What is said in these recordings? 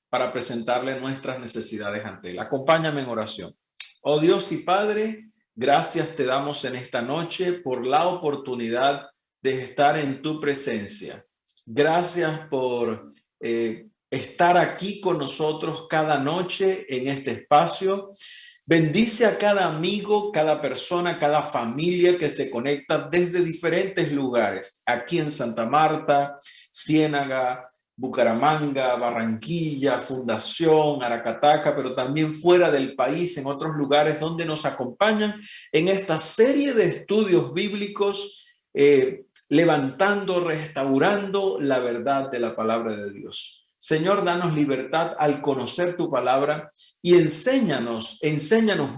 para presentarle nuestras necesidades ante Él. Acompáñame en oración. Oh Dios y Padre, gracias te damos en esta noche por la oportunidad de estar en tu presencia. Gracias por estar aquí con nosotros cada noche en este espacio. Bendice a cada amigo, cada persona, cada familia que se conecta desde diferentes lugares, aquí en Santa Marta, Ciénaga, Bucaramanga, Barranquilla, Fundación, Aracataca, pero también fuera del país, en otros lugares donde nos acompañan en esta serie de estudios bíblicos, levantando, restaurando la verdad de la palabra de Dios. Señor, danos libertad al conocer tu palabra y enséñanos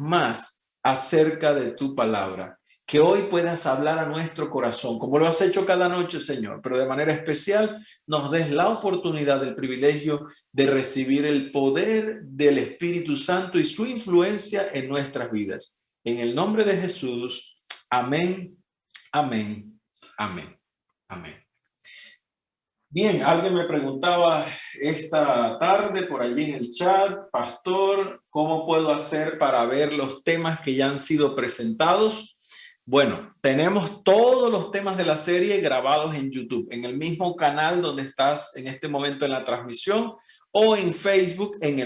más acerca de tu palabra. Que hoy puedas hablar a nuestro corazón, como lo has hecho cada noche, Señor, pero de manera especial nos des la oportunidad, el privilegio de recibir el poder del Espíritu Santo y su influencia en nuestras vidas. En el nombre de Jesús, amén, amén, amén, amén. Bien, alguien me preguntaba esta tarde por allí en el chat, pastor, ¿cómo puedo hacer para ver los temas que ya han sido presentados? Bueno, tenemos todos los temas de la serie grabados en YouTube, en el mismo canal donde estás en este momento en la transmisión, o en Facebook, en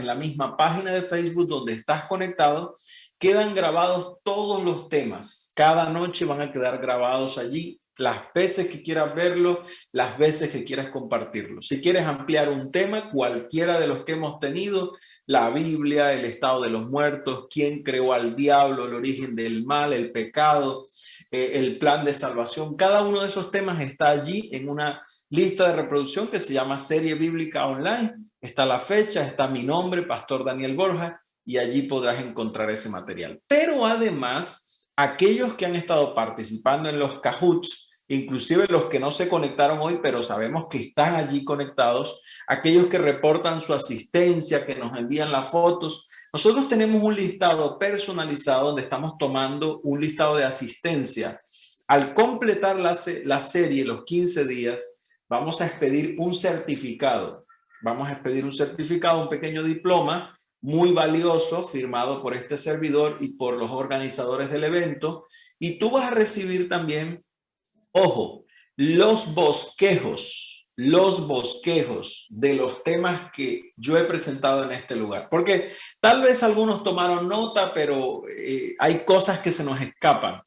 la misma página de Facebook donde estás conectado, quedan grabados todos los temas. Cada noche van a quedar grabados allí, las veces que quieras verlo, las veces que quieras compartirlo. Si quieres ampliar un tema, cualquiera de los que hemos tenido, la Biblia, el estado de los muertos, quién creó al diablo, el origen del mal, el pecado, el plan de salvación, cada uno de esos temas está allí en una lista de reproducción que se llama Serie Bíblica Online. Está la fecha, está mi nombre, Pastor Daniel Borja, y allí podrás encontrar ese material. Pero además, aquellos que han estado participando en los Kahoots, inclusive los que no se conectaron hoy, pero sabemos que están allí conectados, aquellos que reportan su asistencia, que nos envían las fotos. Nosotros tenemos un listado personalizado donde estamos tomando un listado de asistencia. Al completar la serie, los 15 días, vamos a expedir un certificado. Vamos a expedir un certificado, un pequeño diploma muy valioso, firmado por este servidor y por los organizadores del evento. Y tú vas a recibir también, ojo, los bosquejos de los temas que yo he presentado en este lugar. Porque tal vez algunos tomaron nota, pero hay cosas que se nos escapan.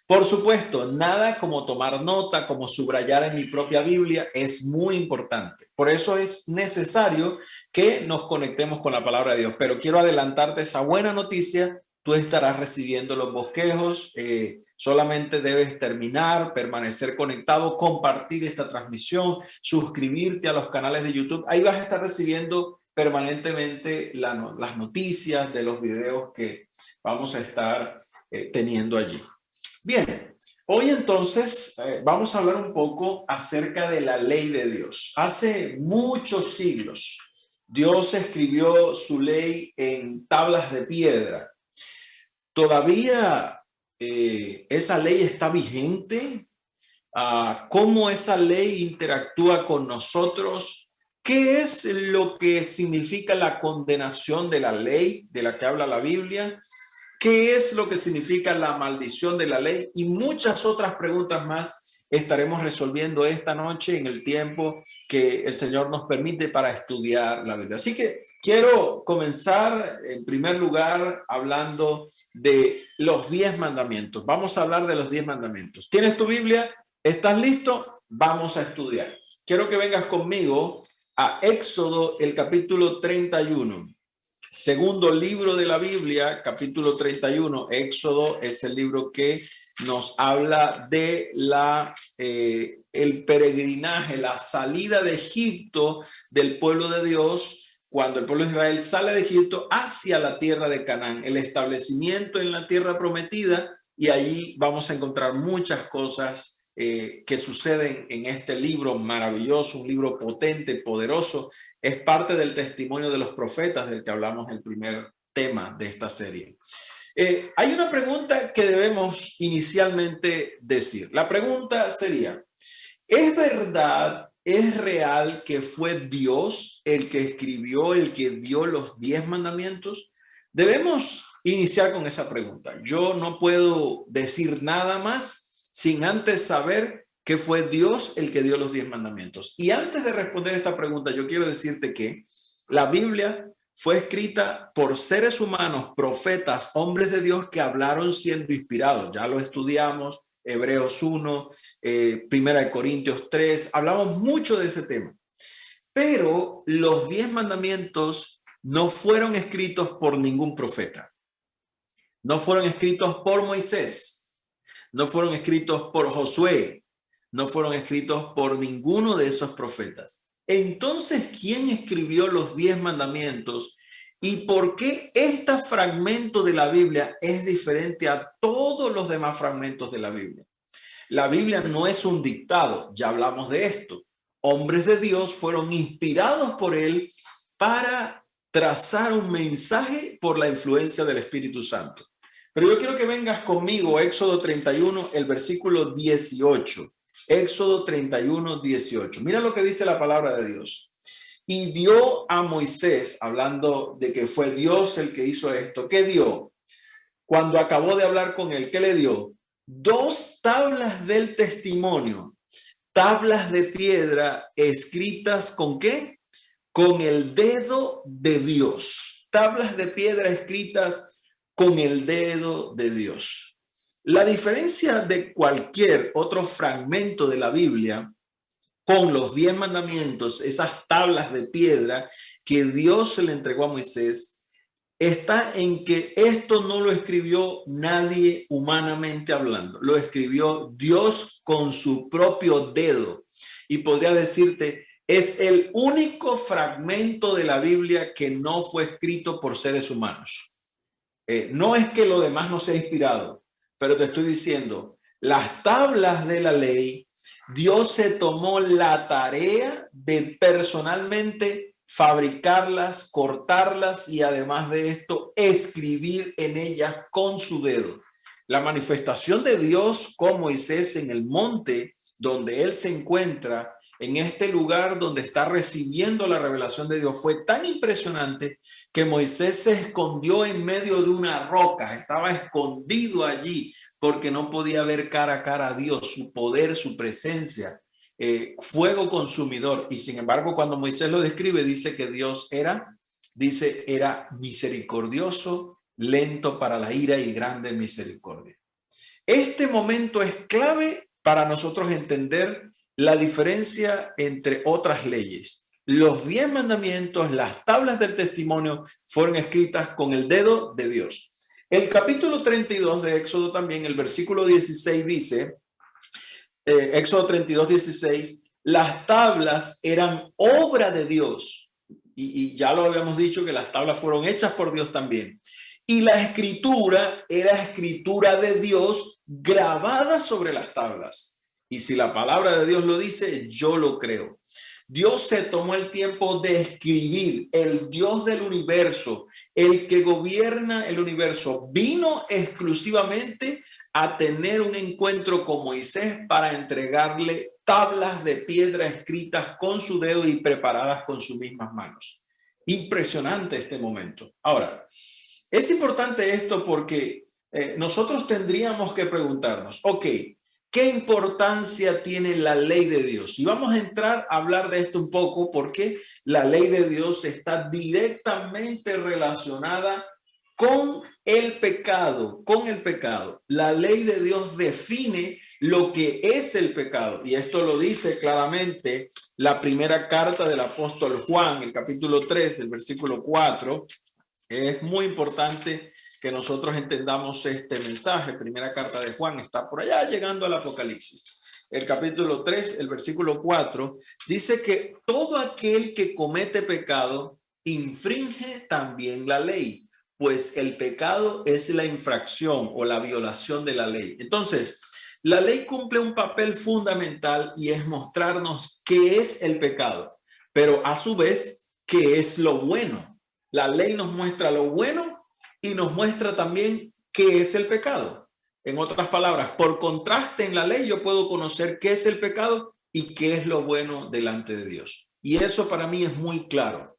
Por supuesto, nada como tomar nota, como subrayar en mi propia Biblia, es muy importante. Por eso es necesario que nos conectemos con la palabra de Dios. Pero quiero adelantarte esa buena noticia. Tú estarás recibiendo los bosquejos. Solamente debes terminar, permanecer conectado, compartir esta transmisión, suscribirte a los canales de YouTube. Ahí vas a estar recibiendo permanentemente las noticias de los videos que vamos a estar teniendo allí. Bien, hoy entonces vamos a hablar un poco acerca de la ley de Dios. Hace muchos siglos, Dios escribió su ley en tablas de piedra. Todavía esa ley está vigente. ¿Cómo esa ley interactúa con nosotros? ¿Qué es lo que significa la condenación de la ley de la que habla la Biblia? ¿Qué es lo que significa la maldición de la ley? Y muchas otras preguntas más estaremos resolviendo esta noche en el tiempo que el Señor nos permite para estudiar la Biblia. Así que quiero comenzar en primer lugar hablando de los 10 mandamientos. Vamos a hablar de los 10 mandamientos. ¿Tienes tu Biblia? ¿Estás listo? Vamos a estudiar. Quiero que vengas conmigo a Éxodo, el capítulo 31. Segundo libro de la Biblia, capítulo 31. Éxodo es el libro que nos habla de el peregrinaje, la salida de Egipto del pueblo de Dios, cuando el pueblo de Israel sale de Egipto hacia la tierra de Canaán, el establecimiento en la tierra prometida, y allí vamos a encontrar muchas cosas que suceden en este libro maravilloso, un libro potente, poderoso. Es parte del testimonio de los profetas del que hablamos en el primer tema de esta serie. Hay una pregunta que debemos inicialmente decir. La pregunta sería, ¿es ¿es real que fue Dios el que escribió, el que dio los 10 mandamientos? Debemos iniciar con esa pregunta. Yo no puedo decir nada más sin antes saber que fue Dios el que dio los 10 mandamientos. Y antes de responder esta pregunta, yo quiero decirte que la Biblia fue escrita por seres humanos, profetas, hombres de Dios que hablaron siendo inspirados. Ya lo estudiamos, Hebreos 1, Primera de Corintios 3, hablamos mucho de ese tema. Pero los 10 mandamientos no fueron escritos por ningún profeta. No fueron escritos por Moisés. No fueron escritos por Josué. No fueron escritos por ninguno de esos profetas. Entonces, ¿quién escribió los 10 mandamientos? ¿Y por qué este fragmento de la Biblia es diferente a todos los demás fragmentos de la Biblia? La Biblia no es un dictado, ya hablamos de esto. Hombres de Dios fueron inspirados por él para trazar un mensaje por la influencia del Espíritu Santo. Pero yo quiero que vengas conmigo a Éxodo 31, el versículo 18. Éxodo 31, 18. Mira lo que dice la palabra de Dios. Y dio a Moisés, hablando de que fue Dios el que hizo esto, ¿qué dio? Cuando acabó de hablar con él, ¿qué le dio? 2 tablas del testimonio, tablas de piedra escritas ¿con qué? Con el dedo de Dios. Tablas de piedra escritas con el dedo de Dios. La diferencia de cualquier otro fragmento de la Biblia con los 10 mandamientos, esas tablas de piedra que Dios se le entregó a Moisés, está en que esto no lo escribió nadie humanamente hablando, lo escribió Dios con su propio dedo. Y podría decirte, es el único fragmento de la Biblia que no fue escrito por seres humanos. No es que lo demás no sea inspirado, pero te estoy diciendo, las tablas de la ley, Dios se tomó la tarea de personalmente fabricarlas, cortarlas y además de esto, escribir en ellas con su dedo. La manifestación de Dios con Moisés en el monte donde él se encuentra, en este lugar donde está recibiendo la revelación de Dios, fue tan impresionante que Moisés se escondió en medio de una roca, estaba escondido allí porque no podía ver cara a cara a Dios, su poder, su presencia, fuego consumidor. Y sin embargo, cuando Moisés lo describe, dice que Dios era misericordioso, lento para la ira y grande misericordia. Este momento es clave para nosotros entender la diferencia entre otras leyes. Los 10 mandamientos, las tablas del testimonio, fueron escritas con el dedo de Dios. El capítulo 32 de Éxodo también, el versículo 16 dice, Éxodo 32, 16, las tablas eran obra de Dios. Y ya lo habíamos dicho que las tablas fueron hechas por Dios también. Y la escritura era escritura de Dios grabada sobre las tablas. Y si la palabra de Dios lo dice, yo lo creo. Dios se tomó el tiempo de escribir. El Dios del universo, el que gobierna el universo, vino exclusivamente a tener un encuentro con Moisés para entregarle tablas de piedra escritas con su dedo y preparadas con sus mismas manos. Impresionante este momento. Ahora, es importante esto porque nosotros tendríamos que preguntarnos, ok, ¿qué importancia tiene la ley de Dios? Y vamos a entrar a hablar de esto un poco porque la ley de Dios está directamente relacionada con el pecado, La ley de Dios define lo que es el pecado. Y esto lo dice claramente la primera carta del apóstol Juan, el capítulo 3, el versículo 4. Es muy importante que nosotros entendamos este mensaje. Primera carta de Juan está por allá llegando al Apocalipsis. El capítulo 3, el versículo 4, dice que todo aquel que comete pecado infringe también la ley, pues el pecado es la infracción o la violación de la ley. Entonces, la ley cumple un papel fundamental y es mostrarnos qué es el pecado, pero a su vez, qué es lo bueno. La ley nos muestra lo bueno y nos muestra también qué es el pecado. En otras palabras, por contraste en la ley yo puedo conocer qué es el pecado y qué es lo bueno delante de Dios. Y eso para mí es muy claro.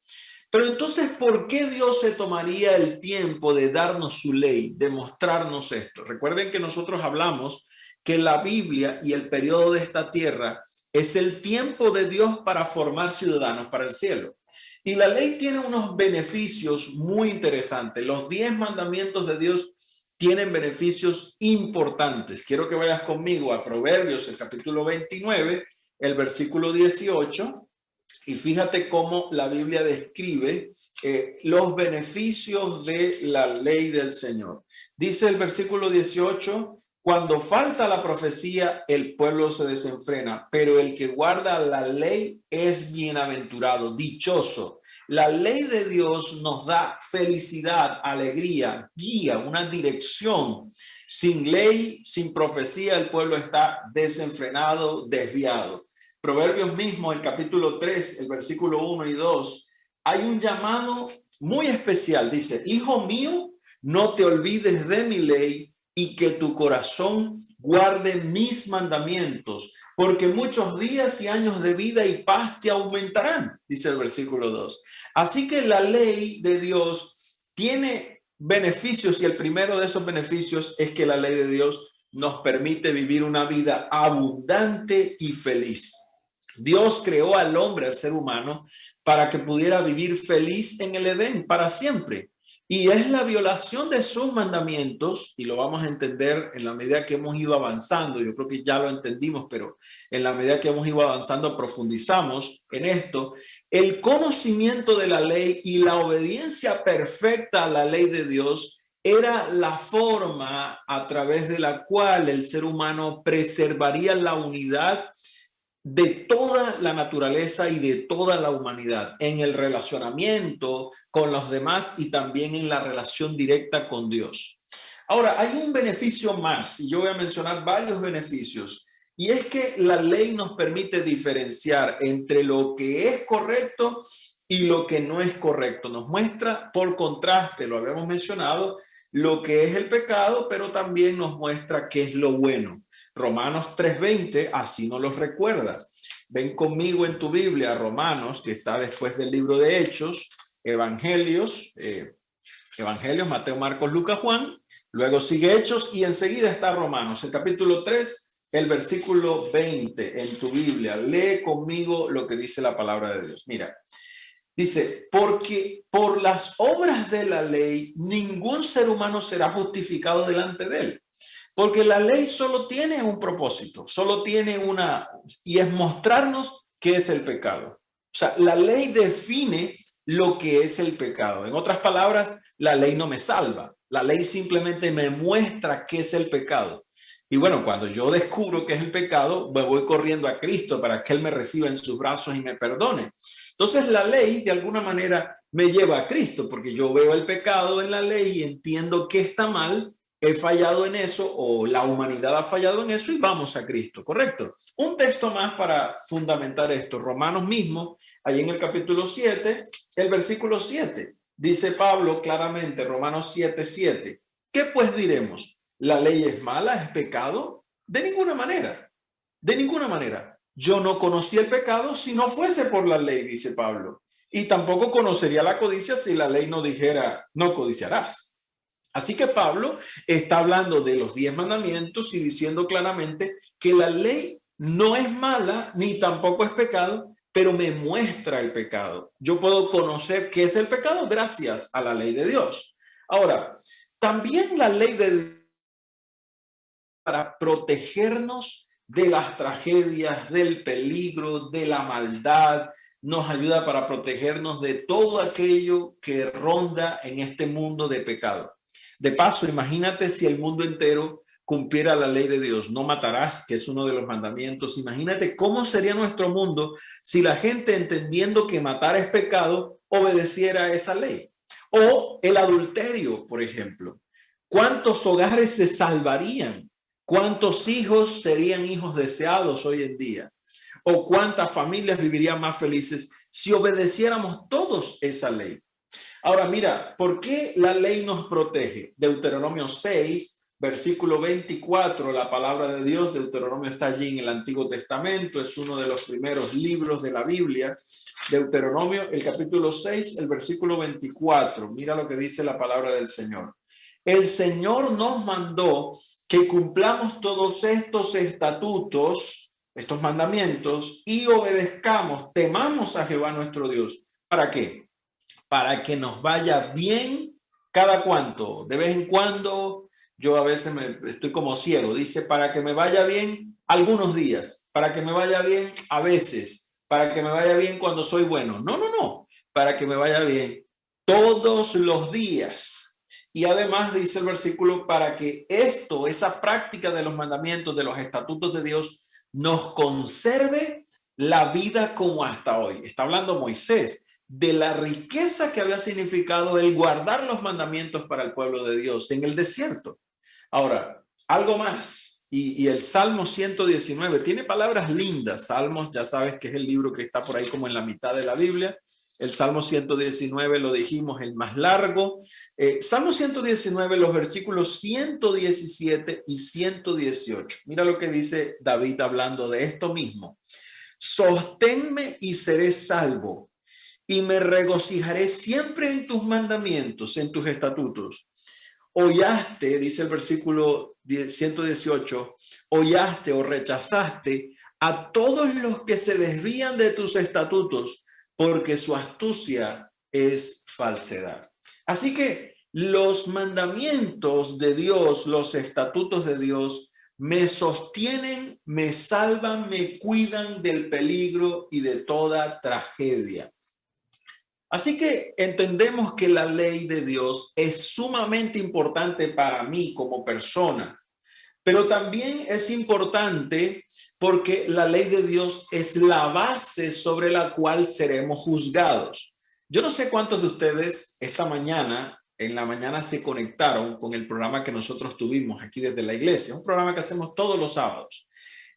Pero entonces, ¿por qué Dios se tomaría el tiempo de darnos su ley, de mostrarnos esto? Recuerden que nosotros hablamos que la Biblia y el periodo de esta tierra es el tiempo de Dios para formar ciudadanos para el cielo. Y la ley tiene unos beneficios muy interesantes. Los 10 mandamientos de Dios tienen beneficios importantes. Quiero que vayas conmigo a Proverbios, el capítulo 29, el versículo 18. Y fíjate cómo la Biblia describe los beneficios de la ley del Señor. Dice el versículo 18, cuando falta la profecía, el pueblo se desenfrena, pero el que guarda la ley es bienaventurado, dichoso. La ley de Dios nos da felicidad, alegría, guía, una dirección. Sin ley, sin profecía, el pueblo está desenfrenado, desviado. Proverbios mismo, el capítulo 3, el versículo 1 y 2, hay un llamado muy especial. Dice, hijo mío, no te olvides de mi ley y que tu corazón guarde mis mandamientos, porque muchos días y años de vida y paz te aumentarán, dice el versículo 2. Así que la ley de Dios tiene beneficios y el primero de esos beneficios es que la ley de Dios nos permite vivir una vida abundante y feliz. Dios creó al hombre, al ser humano, para que pudiera vivir feliz en el Edén para siempre. Y es la violación de sus mandamientos, y lo vamos a entender en la medida que hemos ido avanzando. Yo creo que ya lo entendimos, pero en la medida que hemos ido avanzando, profundizamos en esto. El conocimiento de la ley y la obediencia perfecta a la ley de Dios era la forma a través de la cual el ser humano preservaría la unidad de toda la naturaleza y de toda la humanidad en el relacionamiento con los demás y también en la relación directa con Dios. Ahora, hay un beneficio más y yo voy a mencionar varios beneficios y es que la ley nos permite diferenciar entre lo que es correcto y lo que no es correcto. Nos muestra, por contraste, lo habíamos mencionado, lo que es el pecado, pero también nos muestra qué es lo bueno. Romanos 3:20, así nos los recuerda. Ven conmigo en tu Biblia, Romanos, que está después del libro de Hechos, Evangelios, Mateo, Marcos, Lucas, Juan, luego sigue Hechos y enseguida está Romanos, el capítulo 3, el versículo 20 en tu Biblia. Lee conmigo lo que dice la palabra de Dios. Mira, dice, porque por las obras de la ley ningún ser humano será justificado delante de él. Porque la ley solo tiene un propósito, solo tiene y es mostrarnos qué es el pecado. O sea, la ley define lo que es el pecado. En otras palabras, la ley no me salva. La ley simplemente me muestra qué es el pecado. Y bueno, cuando yo descubro qué es el pecado, me voy corriendo a Cristo para que Él me reciba en sus brazos y me perdone. Entonces, la ley, de alguna manera, me lleva a Cristo, porque yo veo el pecado en la ley y entiendo que está mal. He fallado en eso o la humanidad ha fallado en eso y vamos a Cristo, ¿correcto? Un texto más para fundamentar esto. Romanos mismo, ahí en el capítulo 7, el versículo 7, dice Pablo claramente, Romanos 7:7. ¿Qué pues diremos? ¿La ley es mala, es pecado? De ninguna manera, de ninguna manera. Yo no conocí el pecado si no fuese por la ley, dice Pablo. Y tampoco conocería la codicia si la ley no dijera, no codiciarás. Así que Pablo está hablando de los 10 mandamientos y diciendo claramente que la ley no es mala ni tampoco es pecado, pero me muestra el pecado. Yo puedo conocer qué es el pecado gracias a la ley de Dios. Ahora, también la ley de para protegernos de las tragedias, del peligro, de la maldad, nos ayuda para protegernos de todo aquello que ronda en este mundo de pecado. De paso, imagínate si el mundo entero cumpliera la ley de Dios, no matarás, que es uno de los mandamientos. Imagínate cómo sería nuestro mundo si la gente, entendiendo que matar es pecado, obedeciera a esa ley. O el adulterio, por ejemplo. ¿Cuántos hogares se salvarían? ¿Cuántos hijos serían hijos deseados hoy en día? ¿O cuántas familias vivirían más felices si obedeciéramos todos esa ley? Ahora, mira, ¿por qué la ley nos protege? Deuteronomio 6, versículo 24, la palabra de Dios. Deuteronomio está allí en el Antiguo Testamento, es uno de los primeros libros de la Biblia. Deuteronomio, el capítulo 6, el versículo 24. Mira lo que dice la palabra del Señor. El Señor nos mandó que cumplamos todos estos estatutos, estos mandamientos, y obedezcamos, temamos a Jehová nuestro Dios. ¿Para qué? Para que nos vaya bien cada cuanto, de vez en cuando. Yo a veces estoy como ciego, dice, para que me vaya bien algunos días, para que me vaya bien a veces, para que me vaya bien cuando soy bueno. No, no, no, para que me vaya bien todos los días. Y además dice el versículo, para que esto, esa práctica de los mandamientos, de los estatutos de Dios, nos conserve la vida como hasta hoy. Está hablando Moisés de la riqueza que había significado el guardar los mandamientos para el pueblo de Dios en el desierto. Ahora, algo más, y el Salmo 119 tiene palabras lindas. Salmos, ya sabes que es el libro que está por ahí como en la mitad de la Biblia. El Salmo 119, lo dijimos, el más largo. Salmo 119, los versículos 117 y 118. Mira lo que dice David hablando de esto mismo. Sosténme y seré salvo, y me regocijaré siempre en tus mandamientos, en tus estatutos. Hollaste, dice el versículo 118, hollaste o rechazaste a todos los que se desvían de tus estatutos, porque su astucia es falsedad. Así que los mandamientos de Dios, los estatutos de Dios, me sostienen, me salvan, me cuidan del peligro y de toda tragedia. Así que entendemos que la ley de Dios es sumamente importante para mí como persona, pero también es importante porque la ley de Dios es la base sobre la cual seremos juzgados. Yo no sé cuántos de ustedes esta mañana, en la mañana, se conectaron con el programa que nosotros tuvimos aquí desde la iglesia, un programa que hacemos todos los sábados.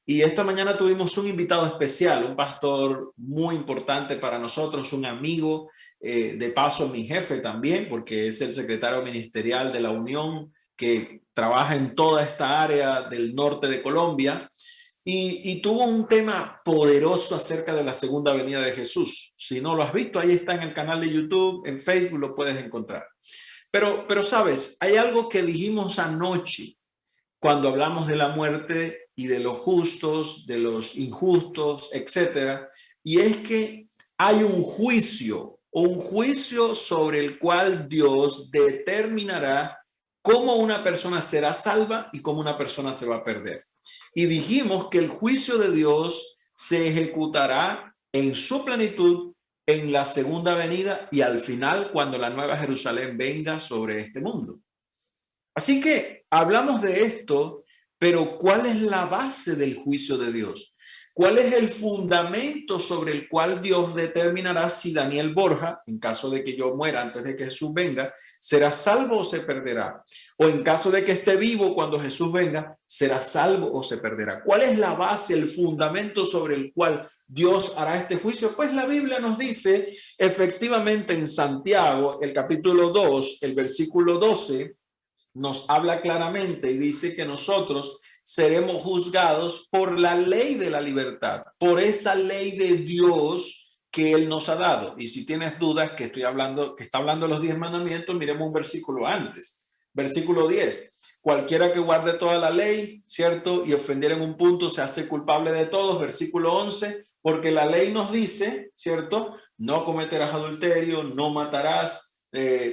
Y esta mañana tuvimos un invitado especial, un pastor muy importante para nosotros, un amigo, de paso mi jefe también, porque es el secretario ministerial de la Unión que trabaja en toda esta área del norte de Colombia. Y tuvo un tema poderoso acerca de la segunda venida de Jesús. Si no lo has visto, ahí está en el canal de YouTube, en Facebook lo puedes encontrar. Pero sabes, hay algo que dijimos anoche cuando hablamos de la muerte y de los justos, de los injustos, etcétera, y es que hay un juicio sobre el cual Dios determinará cómo una persona será salva y cómo una persona se va a perder. Y dijimos que el juicio de Dios se ejecutará en su plenitud en la segunda venida y al final cuando la nueva Jerusalén venga sobre este mundo. Así que hablamos de esto, pero ¿cuál es la base del juicio de Dios? ¿Cuál es el fundamento sobre el cual Dios determinará si Daniel Borja, en caso de que yo muera antes de que Jesús venga, será salvo o se perderá? O en caso de que esté vivo cuando Jesús venga, será salvo o se perderá. ¿Cuál es la base, el fundamento sobre el cual Dios hará este juicio? Pues la Biblia nos dice efectivamente en Santiago, el capítulo 2, el versículo 12, nos habla claramente y dice que nosotros seremos juzgados por la ley de la libertad, por esa ley de Dios que Él nos ha dado. Y si tienes dudas que estoy hablando, que está hablando de los 10 mandamientos, miremos un versículo antes. Versículo 10. Cualquiera que guarde toda la ley, ¿cierto? Y ofendiera en un punto se hace culpable de todos. Versículo 11. Porque la ley nos dice, ¿cierto? No cometerás adulterio, no matarás.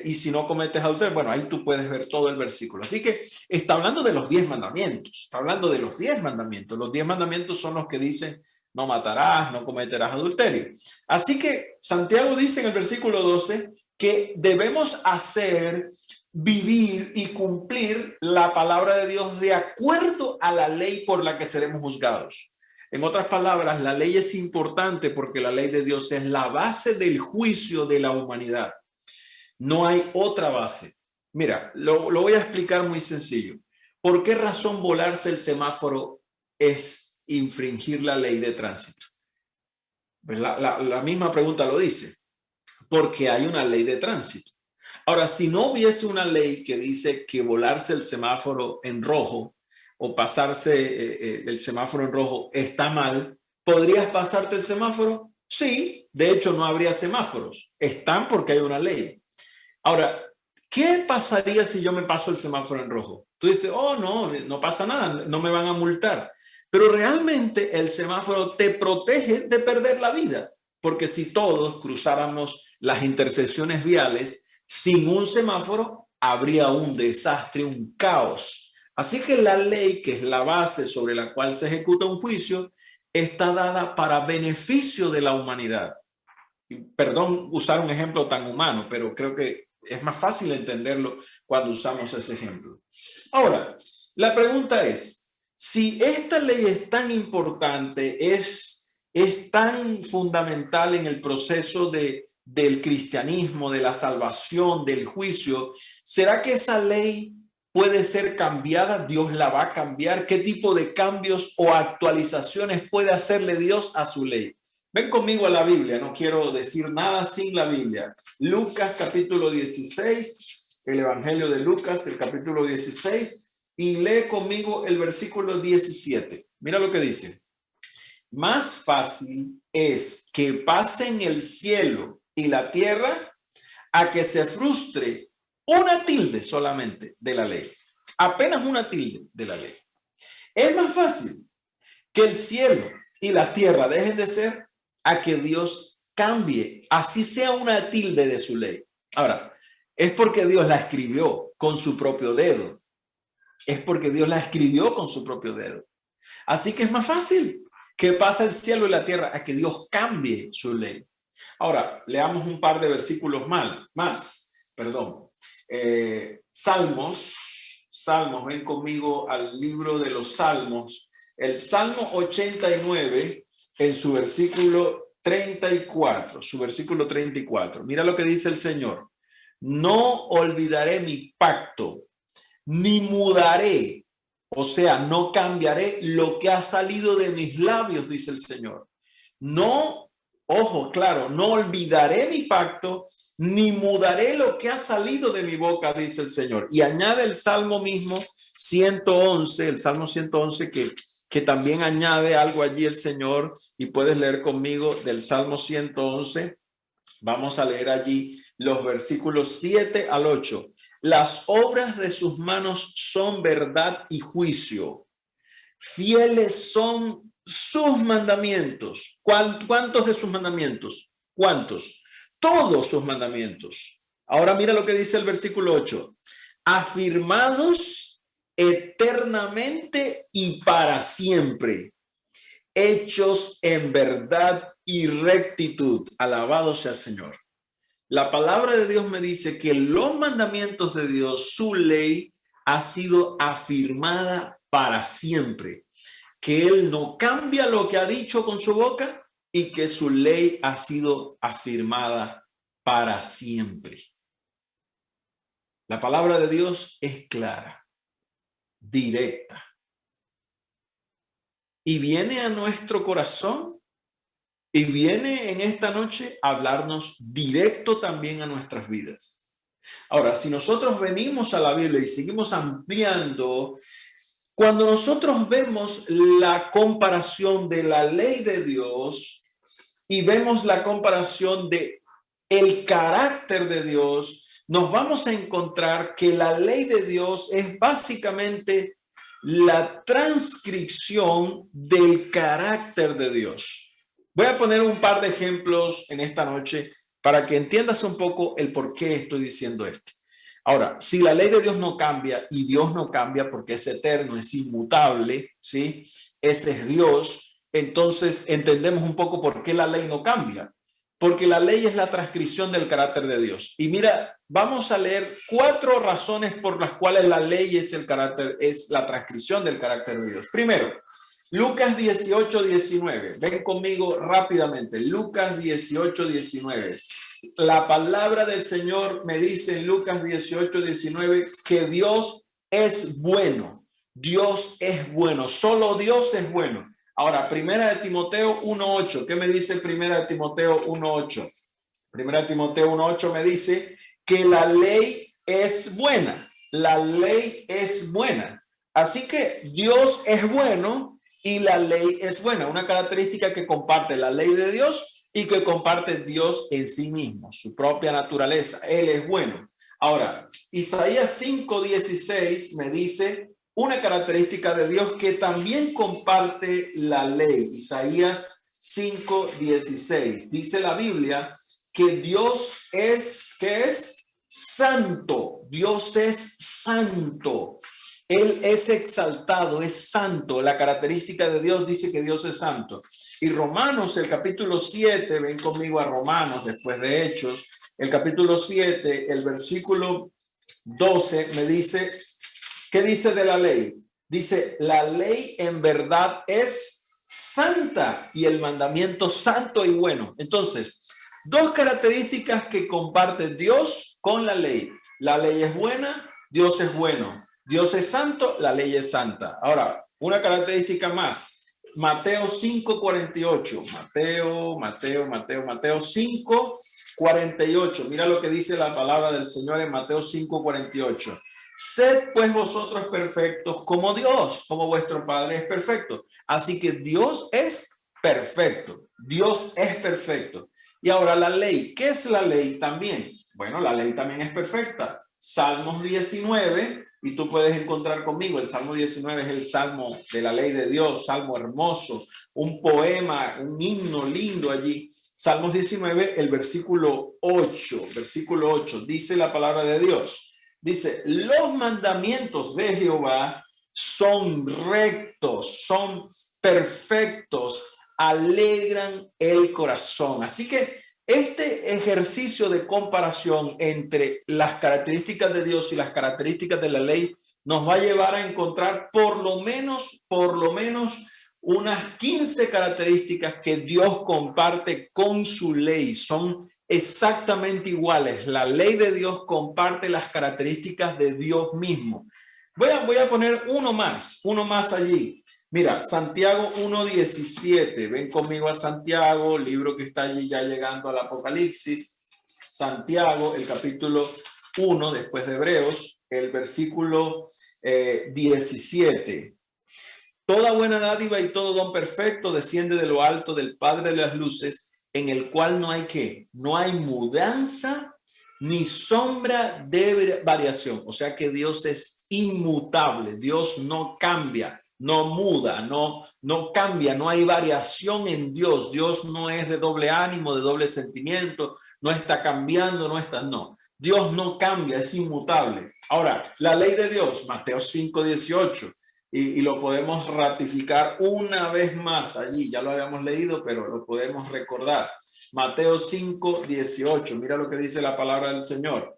Y si no cometes adulterio, bueno, ahí tú puedes ver todo el versículo. Así que está hablando de los 10 mandamientos, está hablando de los 10 mandamientos. Los 10 mandamientos son los que dicen, no matarás, no cometerás adulterio. Así que Santiago dice en el versículo 12 que debemos hacer, vivir y cumplir la palabra de Dios de acuerdo a la ley por la que seremos juzgados. En otras palabras, la ley es importante porque la ley de Dios es la base del juicio de la humanidad. No hay otra base. Mira, lo voy a explicar muy sencillo. ¿Por qué razón volarse el semáforo es infringir la ley de tránsito? Pues la misma pregunta lo dice. Porque hay una ley de tránsito. Ahora, si no hubiese una ley que dice que volarse el semáforo en rojo o pasarse el semáforo en rojo está mal, ¿podrías pasarte el semáforo? Sí, de hecho no habría semáforos. Están porque hay una ley. Ahora, ¿qué pasaría si yo me paso el semáforo en rojo? Tú dices, oh, no, no pasa nada, no me van a multar. Pero realmente el semáforo te protege de perder la vida, porque si todos cruzáramos las intersecciones viales sin un semáforo, habría un desastre, un caos. Así que la ley, que es la base sobre la cual se ejecuta un juicio, está dada para beneficio de la humanidad. Perdón usar un ejemplo tan humano, pero creo que es más fácil entenderlo cuando usamos ese ejemplo. Ahora, la pregunta es, si esta ley es tan importante, es tan fundamental en el proceso del cristianismo, de la salvación, del juicio, ¿será que esa ley puede ser cambiada? ¿Dios la va a cambiar? ¿Qué tipo de cambios o actualizaciones puede hacerle Dios a su ley? Ven conmigo a la Biblia, no quiero decir nada sin la Biblia. Lucas capítulo 16, el Evangelio de Lucas, el capítulo 16, y lee conmigo el versículo 17. Mira lo que dice. Más fácil es que pasen el cielo y la tierra a que se frustre una tilde solamente de la ley. Apenas una tilde de la ley. Es más fácil que el cielo y la tierra dejen de ser a que Dios cambie, así sea una tilde de su ley. Ahora, es porque Dios la escribió con su propio dedo. Es porque Dios la escribió con su propio dedo. Así que es más fácil que pase el cielo y la tierra a que Dios cambie su ley. Ahora, leamos un par de versículos más. Salmos, ven conmigo al libro de los Salmos. El Salmo 89 en su versículo 34. Mira lo que dice el Señor. No olvidaré mi pacto, ni mudaré, o sea, no cambiaré lo que ha salido de mis labios, dice el Señor. No, ojo, claro, no olvidaré mi pacto, ni mudaré lo que ha salido de mi boca, dice el Señor. Y añade el Salmo mismo 111, el Salmo 111 que también añade algo allí el Señor, y puedes leer conmigo del Salmo 111. Vamos a leer allí los versículos 7 al 8. Las obras de sus manos son verdad y juicio. Fieles son sus mandamientos. ¿Cuántos de sus mandamientos? ¿Cuántos? Todos sus mandamientos. Ahora mira lo que dice el versículo 8. Afirmados eternamente y para siempre, hechos en verdad y rectitud. Alabado sea el Señor. La palabra de Dios me dice que los mandamientos de Dios, su ley, ha sido afirmada para siempre. Que Él no cambia lo que ha dicho con su boca y que su ley ha sido afirmada para siempre. La palabra de Dios es clara, directa, y viene a nuestro corazón y viene en esta noche a hablarnos directo también a nuestras vidas. Ahora, si nosotros venimos a la Biblia y seguimos ampliando, cuando nosotros vemos la comparación de la ley de Dios y vemos la comparación de el carácter de Dios, nos vamos a encontrar que la ley de Dios es básicamente la transcripción del carácter de Dios. Voy a poner un par de ejemplos en esta noche para que entiendas un poco el por qué estoy diciendo esto. Ahora, si la ley de Dios no cambia y Dios no cambia porque es eterno, es inmutable, ¿sí? Ese es Dios, entonces entendemos un poco por qué la ley no cambia. Porque la ley es la transcripción del carácter de Dios. Y mira, vamos a leer 4 razones por las cuales la ley es el carácter, es la transcripción del carácter de Dios. Primero, Lucas 18:19. Ven conmigo rápidamente. Lucas 18:19. La palabra del Señor me dice en Lucas 18:19 que Dios es bueno. Dios es bueno. Solo Dios es bueno. Ahora, Primera de Timoteo 1:8. ¿Qué me dice Primera de Timoteo 1:8? Primera de Timoteo 1:8 me dice que la ley es buena. La ley es buena. Así que Dios es bueno y la ley es buena. Una característica que comparte la ley de Dios y que comparte Dios en sí mismo, su propia naturaleza. Él es bueno. Ahora, Isaías 5:16 me dice una característica de Dios que también comparte la ley. Isaías 5:16. Dice la Biblia que Dios es, ¿qué es? Santo. Dios es santo. Él es exaltado, es santo. La característica de Dios dice que Dios es santo. Y Romanos, el capítulo 7, ven conmigo a Romanos después de Hechos, el capítulo 7, el versículo 12 me dice, ¿qué dice de la ley? Dice, la ley en verdad es santa y el mandamiento santo y bueno. Entonces, dos características que comparte Dios con la ley. La ley es buena, Dios es bueno. Dios es santo, la ley es santa. Ahora, una característica más. Mateo 5:48. Mateo 5:48. Mira lo que dice la palabra del Señor en Mateo 5:48. Sed pues vosotros perfectos como Dios, como vuestro Padre es perfecto. Así que Dios es perfecto. Dios es perfecto. Y ahora la ley. ¿Qué es la ley también? Bueno, la ley también es perfecta. Salmos 19, y tú puedes encontrar conmigo, el Salmo 19 es el Salmo de la ley de Dios, Salmo hermoso, un poema, un himno lindo allí. Salmos 19, el versículo 8, dice la palabra de Dios. Dice, los mandamientos de Jehová son rectos, son perfectos, alegran el corazón. Así que este ejercicio de comparación entre las características de Dios y las características de la ley nos va a llevar a encontrar por lo menos unas 15 características que Dios comparte con su ley. Son exactamente iguales. La ley de Dios comparte las características de Dios mismo. Voy a poner uno más allí. Mira, Santiago 1:17. Ven conmigo a Santiago, libro que está allí ya llegando al Apocalipsis. Santiago, el capítulo 1, después de Hebreos, el versículo 17. Toda buena dádiva y todo don perfecto desciende de lo alto del Padre de las luces, en el cual no hay ¿qué? No hay mudanza ni sombra de variación. O sea que Dios es inmutable, Dios no cambia, no muda, no cambia, no hay variación en Dios. Dios no es de doble ánimo, de doble sentimiento, no está cambiando, no. Dios no cambia, es inmutable. Ahora, la ley de Dios, Mateo 5:18. Y lo podemos ratificar una vez más allí. Ya lo habíamos leído, pero lo podemos recordar. Mateo 5:18. Mira lo que dice la palabra del Señor.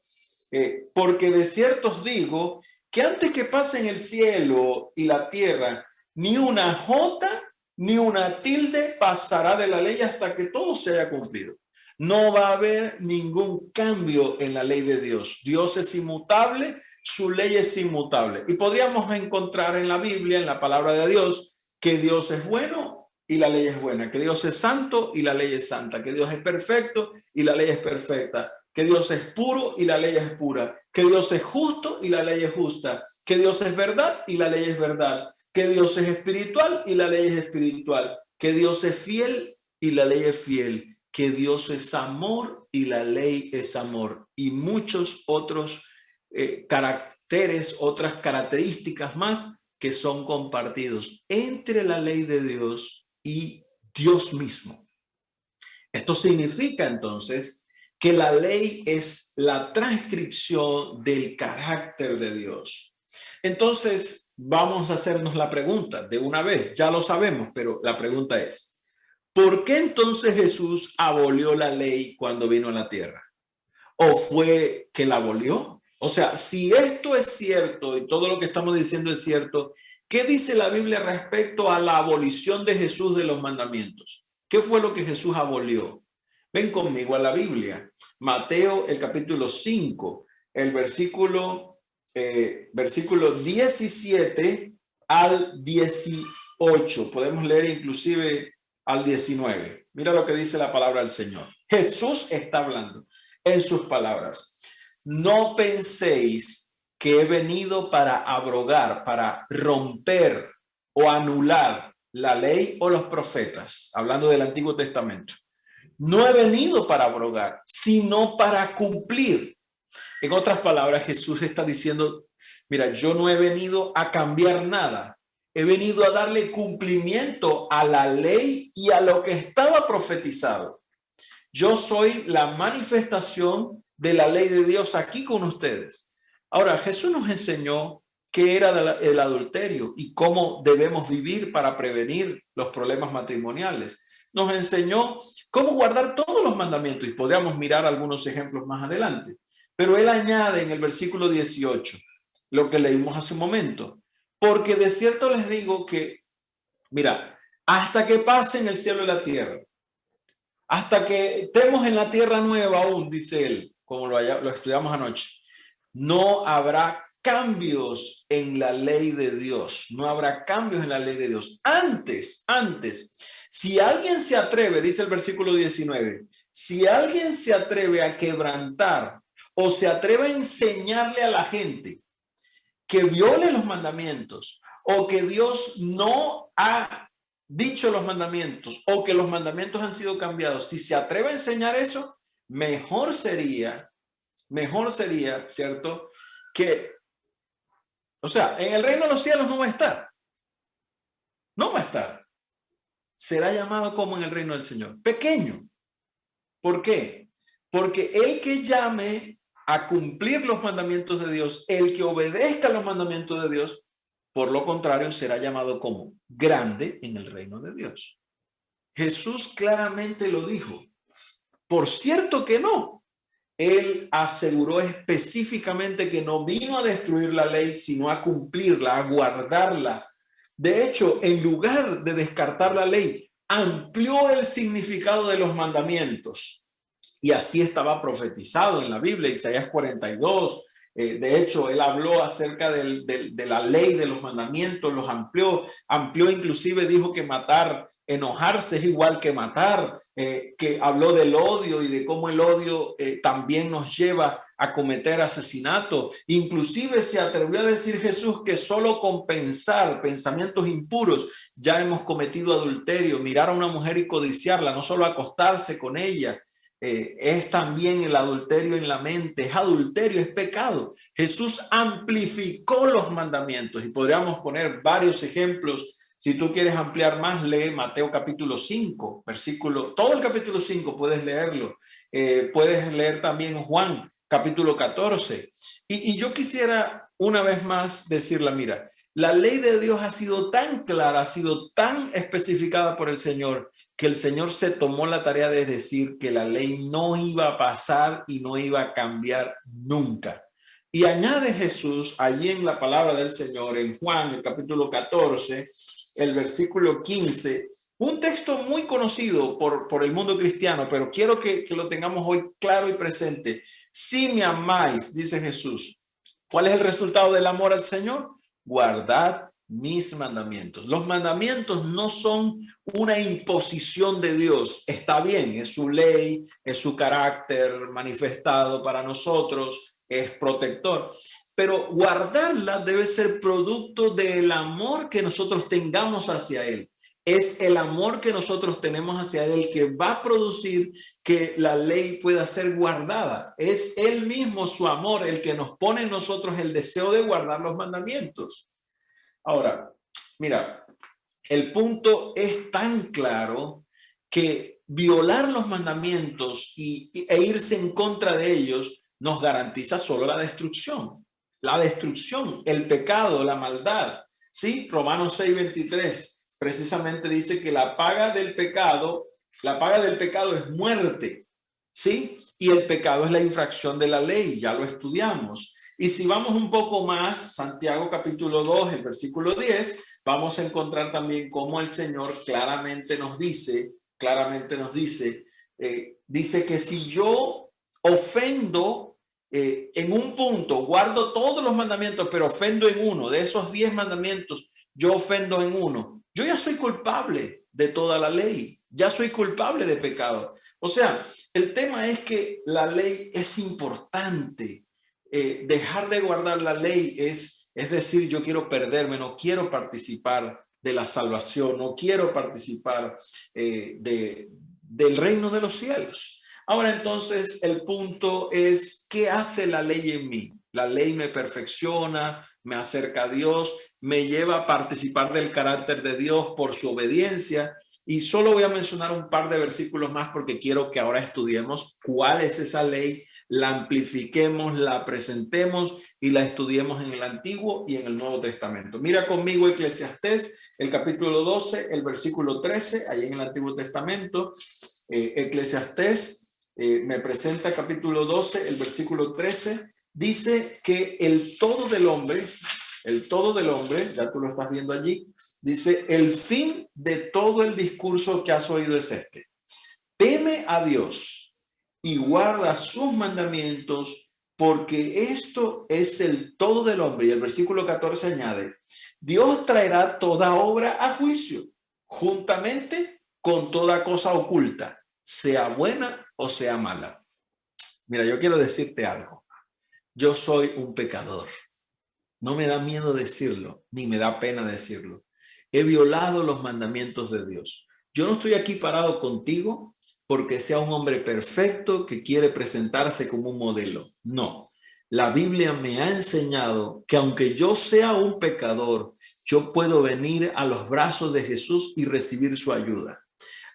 Porque de cierto os digo que antes que pasen el cielo y la tierra, ni una jota ni una tilde pasará de la ley hasta que todo se haya cumplido. No va a haber ningún cambio en la ley de Dios. Dios es inmutable, su ley es inmutable. Y podríamos encontrar en la Biblia, en la palabra de Dios, que Dios es bueno y la ley es buena, que Dios es santo y la ley es santa, que Dios es perfecto y la ley es perfecta, que Dios es puro y la ley es pura, que Dios es justo y la ley es justa, que Dios es verdad y la ley es verdad, que Dios es espiritual y la ley es espiritual, que Dios es fiel y la ley es fiel, que Dios es amor y la ley es amor, y muchos otros caracteres, otras características más que son compartidos entre la ley de Dios y Dios mismo. Esto significa entonces que la ley es la transcripción del carácter de Dios. Entonces, vamos a hacernos la pregunta de una vez, ya lo sabemos, pero la pregunta es, ¿por qué entonces Jesús abolió la ley cuando vino a la tierra? ¿O fue que la abolió? O sea, si esto es cierto y todo lo que estamos diciendo es cierto, ¿qué dice la Biblia respecto a la abolición de Jesús de los mandamientos? ¿Qué fue lo que Jesús abolió? Ven conmigo a la Biblia. Mateo, el capítulo 5, el versículo 17 al 18. Podemos leer inclusive al 19. Mira lo que dice la palabra del Señor. Jesús está hablando en sus palabras. no penséis que he venido para abrogar, para romper o anular la ley o los profetas, hablando del Antiguo Testamento. No he venido para abrogar, sino para cumplir. En otras palabras, Jesús está diciendo, mira, yo no he venido a cambiar nada. He venido a darle cumplimiento a la ley y a lo que estaba profetizado. Yo soy la manifestación de la ley de Dios aquí con ustedes. Ahora, Jesús nos enseñó qué era el adulterio y cómo debemos vivir para prevenir los problemas matrimoniales. Nos enseñó cómo guardar todos los mandamientos y podríamos mirar algunos ejemplos más adelante. Pero él añade en el versículo 18 lo que leímos hace un momento. Porque de cierto les digo que, mira, hasta que pasen el cielo y la tierra, hasta que estemos en la tierra nueva aún, dice él, como lo estudiamos anoche, no habrá cambios en la ley de Dios. No habrá cambios en la ley de Dios. Antes, si alguien se atreve, dice el versículo 19, si alguien se atreve a quebrantar o se atreve a enseñarle a la gente que viole los mandamientos o que Dios no ha dicho los mandamientos o que los mandamientos han sido cambiados, si se atreve a enseñar eso, mejor sería, ¿cierto? Que, o sea, en el reino de los cielos no va a estar. No va a estar. Será llamado como en el reino del Señor. Pequeño. ¿Por qué? Porque el que llame a cumplir los mandamientos de Dios, el que obedezca los mandamientos de Dios, por lo contrario, será llamado como grande en el reino de Dios. Jesús claramente lo dijo. Por cierto que no. Él aseguró específicamente que no vino a destruir la ley, sino a cumplirla, a guardarla. De hecho, en lugar de descartar la ley, amplió el significado de los mandamientos. Y así estaba profetizado en la Biblia, Isaías 42. De hecho, él habló acerca de la ley, de los mandamientos, los amplió, inclusive dijo que enojarse es igual que matar, que habló del odio y de cómo el odio también nos lleva a cometer asesinato. Inclusive se atrevió a decir Jesús que solo con pensar pensamientos impuros ya hemos cometido adulterio, mirar a una mujer y codiciarla, no solo acostarse con ella. Es también el adulterio en la mente, es adulterio, es pecado. Jesús amplificó los mandamientos y podríamos poner varios ejemplos. Si tú quieres ampliar más, lee Mateo capítulo 5, todo el capítulo 5 puedes leerlo. Puedes leer también Juan capítulo 14. Y yo quisiera una vez más decirla, mira, la ley de Dios ha sido tan clara, ha sido tan especificada por el Señor, que el Señor se tomó la tarea de decir que la ley no iba a pasar y no iba a cambiar nunca. Y añade Jesús allí en la palabra del Señor, en Juan, el capítulo 14, el versículo 15, un texto muy conocido por el mundo cristiano, pero quiero que lo tengamos hoy claro y presente. Si me amáis, dice Jesús, ¿cuál es el resultado del amor al Señor? Guardad mis mandamientos. Los mandamientos no son una imposición de Dios. Está bien, es su ley, es su carácter manifestado para nosotros, es protector. Pero guardarla debe ser producto del amor que nosotros tengamos hacia Él. Es el amor que nosotros tenemos hacia Él que va a producir que la ley pueda ser guardada. Es Él mismo, su amor, el que nos pone en nosotros el deseo de guardar los mandamientos. Ahora, mira, el punto es tan claro que violar los mandamientos e irse en contra de ellos nos garantiza solo la destrucción. La destrucción, el pecado, la maldad. ¿Sí? Romanos 6:23 precisamente dice que la paga del pecado es muerte. ¿Sí? Y el pecado es la infracción de la ley, ya lo estudiamos. Y si vamos un poco más, Santiago capítulo 2, el versículo 10, vamos a encontrar también cómo el Señor claramente nos dice, dice que si yo ofendo en un punto, guardo todos los mandamientos, pero ofendo en uno, de esos 10 mandamientos, yo ofendo en uno, yo ya soy culpable de toda la ley, ya soy culpable de pecado. O sea, el tema es que la ley es importante. dejar de guardar la ley es decir, yo quiero perderme, no quiero participar de la salvación, no quiero participar del reino de los cielos. Ahora entonces el punto es, ¿qué hace la ley en mí? La ley me perfecciona, me acerca a Dios, me lleva a participar del carácter de Dios por su obediencia. Y solo voy a mencionar un par de versículos más porque quiero que ahora estudiemos cuál es esa ley, la amplifiquemos, la presentemos y la estudiemos en el Antiguo y en el Nuevo Testamento. Mira conmigo Eclesiastés, el capítulo 12, el versículo 13, ahí en el Antiguo Testamento. Eclesiastés me presenta capítulo 12, el versículo 13, dice que el todo del hombre, ya tú lo estás viendo allí, dice, el fin de todo el discurso que has oído es este: teme a Dios y guarda sus mandamientos, porque esto es el todo del hombre. Y el versículo 14 añade, Dios traerá toda obra a juicio, juntamente con toda cosa oculta, sea buena o sea mala. Mira, yo quiero decirte algo. Yo soy un pecador. No me da miedo decirlo, ni me da pena decirlo. He violado los mandamientos de Dios. Yo no estoy aquí parado contigo porque sea un hombre perfecto que quiere presentarse como un modelo. No. La Biblia me ha enseñado que aunque yo sea un pecador, yo puedo venir a los brazos de Jesús y recibir su ayuda.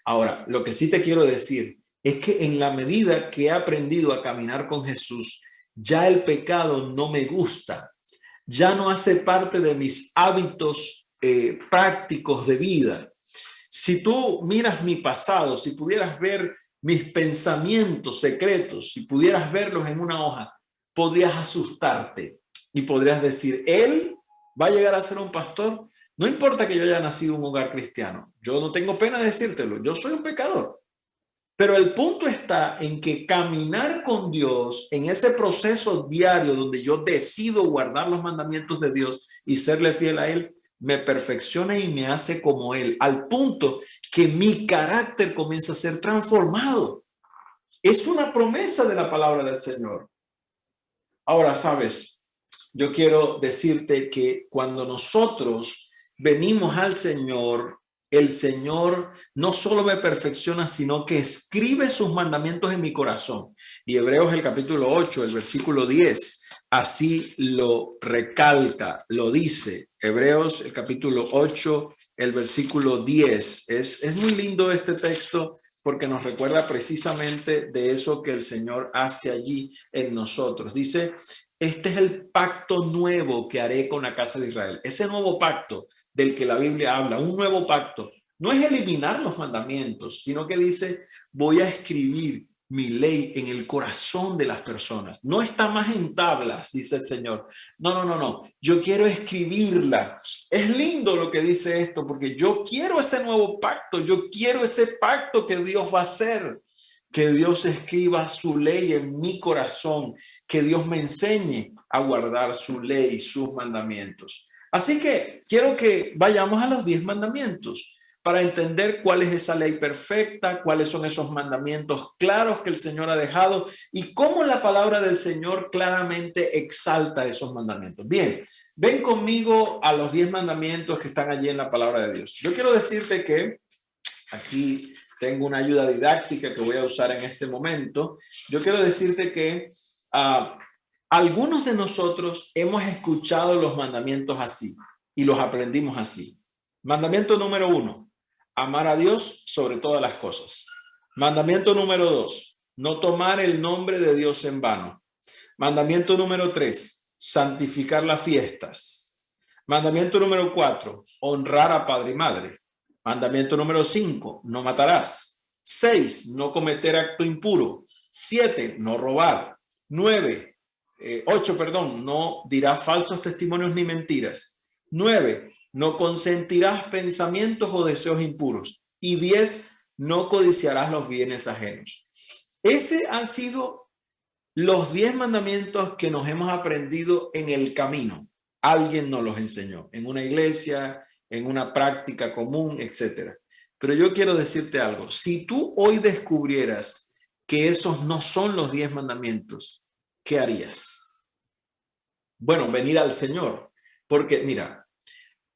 Ahora, lo que sí te quiero decir es que en la medida que he aprendido a caminar con Jesús, ya el pecado no me gusta, ya no hace parte de mis hábitos prácticos de vida. Si tú miras mi pasado, si pudieras ver mis pensamientos secretos, si pudieras verlos en una hoja, podrías asustarte y podrías decir, él va a llegar a ser un pastor. No importa que yo haya nacido en un hogar cristiano, yo no tengo pena de decírtelo, yo soy un pecador. Pero el punto está en que caminar con Dios en ese proceso diario donde yo decido guardar los mandamientos de Dios y serle fiel a Él, me perfecciona y me hace como Él, al punto que mi carácter comienza a ser transformado. Es una promesa de la palabra del Señor. Ahora, sabes, yo quiero decirte que cuando nosotros venimos al Señor, el Señor no solo me perfecciona, sino que escribe sus mandamientos en mi corazón. Y Hebreos el capítulo 8, el versículo 10, así lo recalca, lo dice. Hebreos el capítulo 8, el versículo 10. Es muy lindo este texto porque nos recuerda precisamente de eso que el Señor hace allí en nosotros. Dice, este es el pacto nuevo que haré con la casa de Israel. Ese nuevo pacto del que la Biblia habla, un nuevo pacto, no es eliminar los mandamientos, sino que dice, voy a escribir mi ley en el corazón de las personas. No está más en tablas, dice el Señor. No. Yo quiero escribirla. Es lindo lo que dice esto, porque yo quiero ese nuevo pacto. Yo quiero ese pacto que Dios va a hacer. Que Dios escriba su ley en mi corazón, que Dios me enseñe a guardar su ley, sus mandamientos. Así que quiero que vayamos a los 10 mandamientos para entender cuál es esa ley perfecta, cuáles son esos mandamientos claros que el Señor ha dejado y cómo la palabra del Señor claramente exalta esos mandamientos. Bien, ven conmigo a los 10 mandamientos que están allí en la palabra de Dios. Yo quiero decirte que aquí tengo una ayuda didáctica que voy a usar en este momento. Yo quiero decirte que algunos de nosotros hemos escuchado los mandamientos así y los aprendimos así. Mandamiento número 1, amar a Dios sobre todas las cosas. Mandamiento número 2, no tomar el nombre de Dios en vano. Mandamiento número 3, santificar las fiestas. Mandamiento número 4, honrar a padre y madre. Mandamiento número 5, no matarás. 6, no cometer acto impuro. 7, no robar. 8, no dirás falsos testimonios ni mentiras. 9, no consentirás pensamientos o deseos impuros. Y 10, no codiciarás los bienes ajenos. Ese han sido los 10 mandamientos que nos hemos aprendido en el camino. Alguien nos los enseñó en una iglesia, en una práctica común, etcétera. Pero yo quiero decirte algo. Si tú hoy descubrieras que esos no son los 10 mandamientos, ¿qué harías? Bueno, venir al Señor. Porque, mira,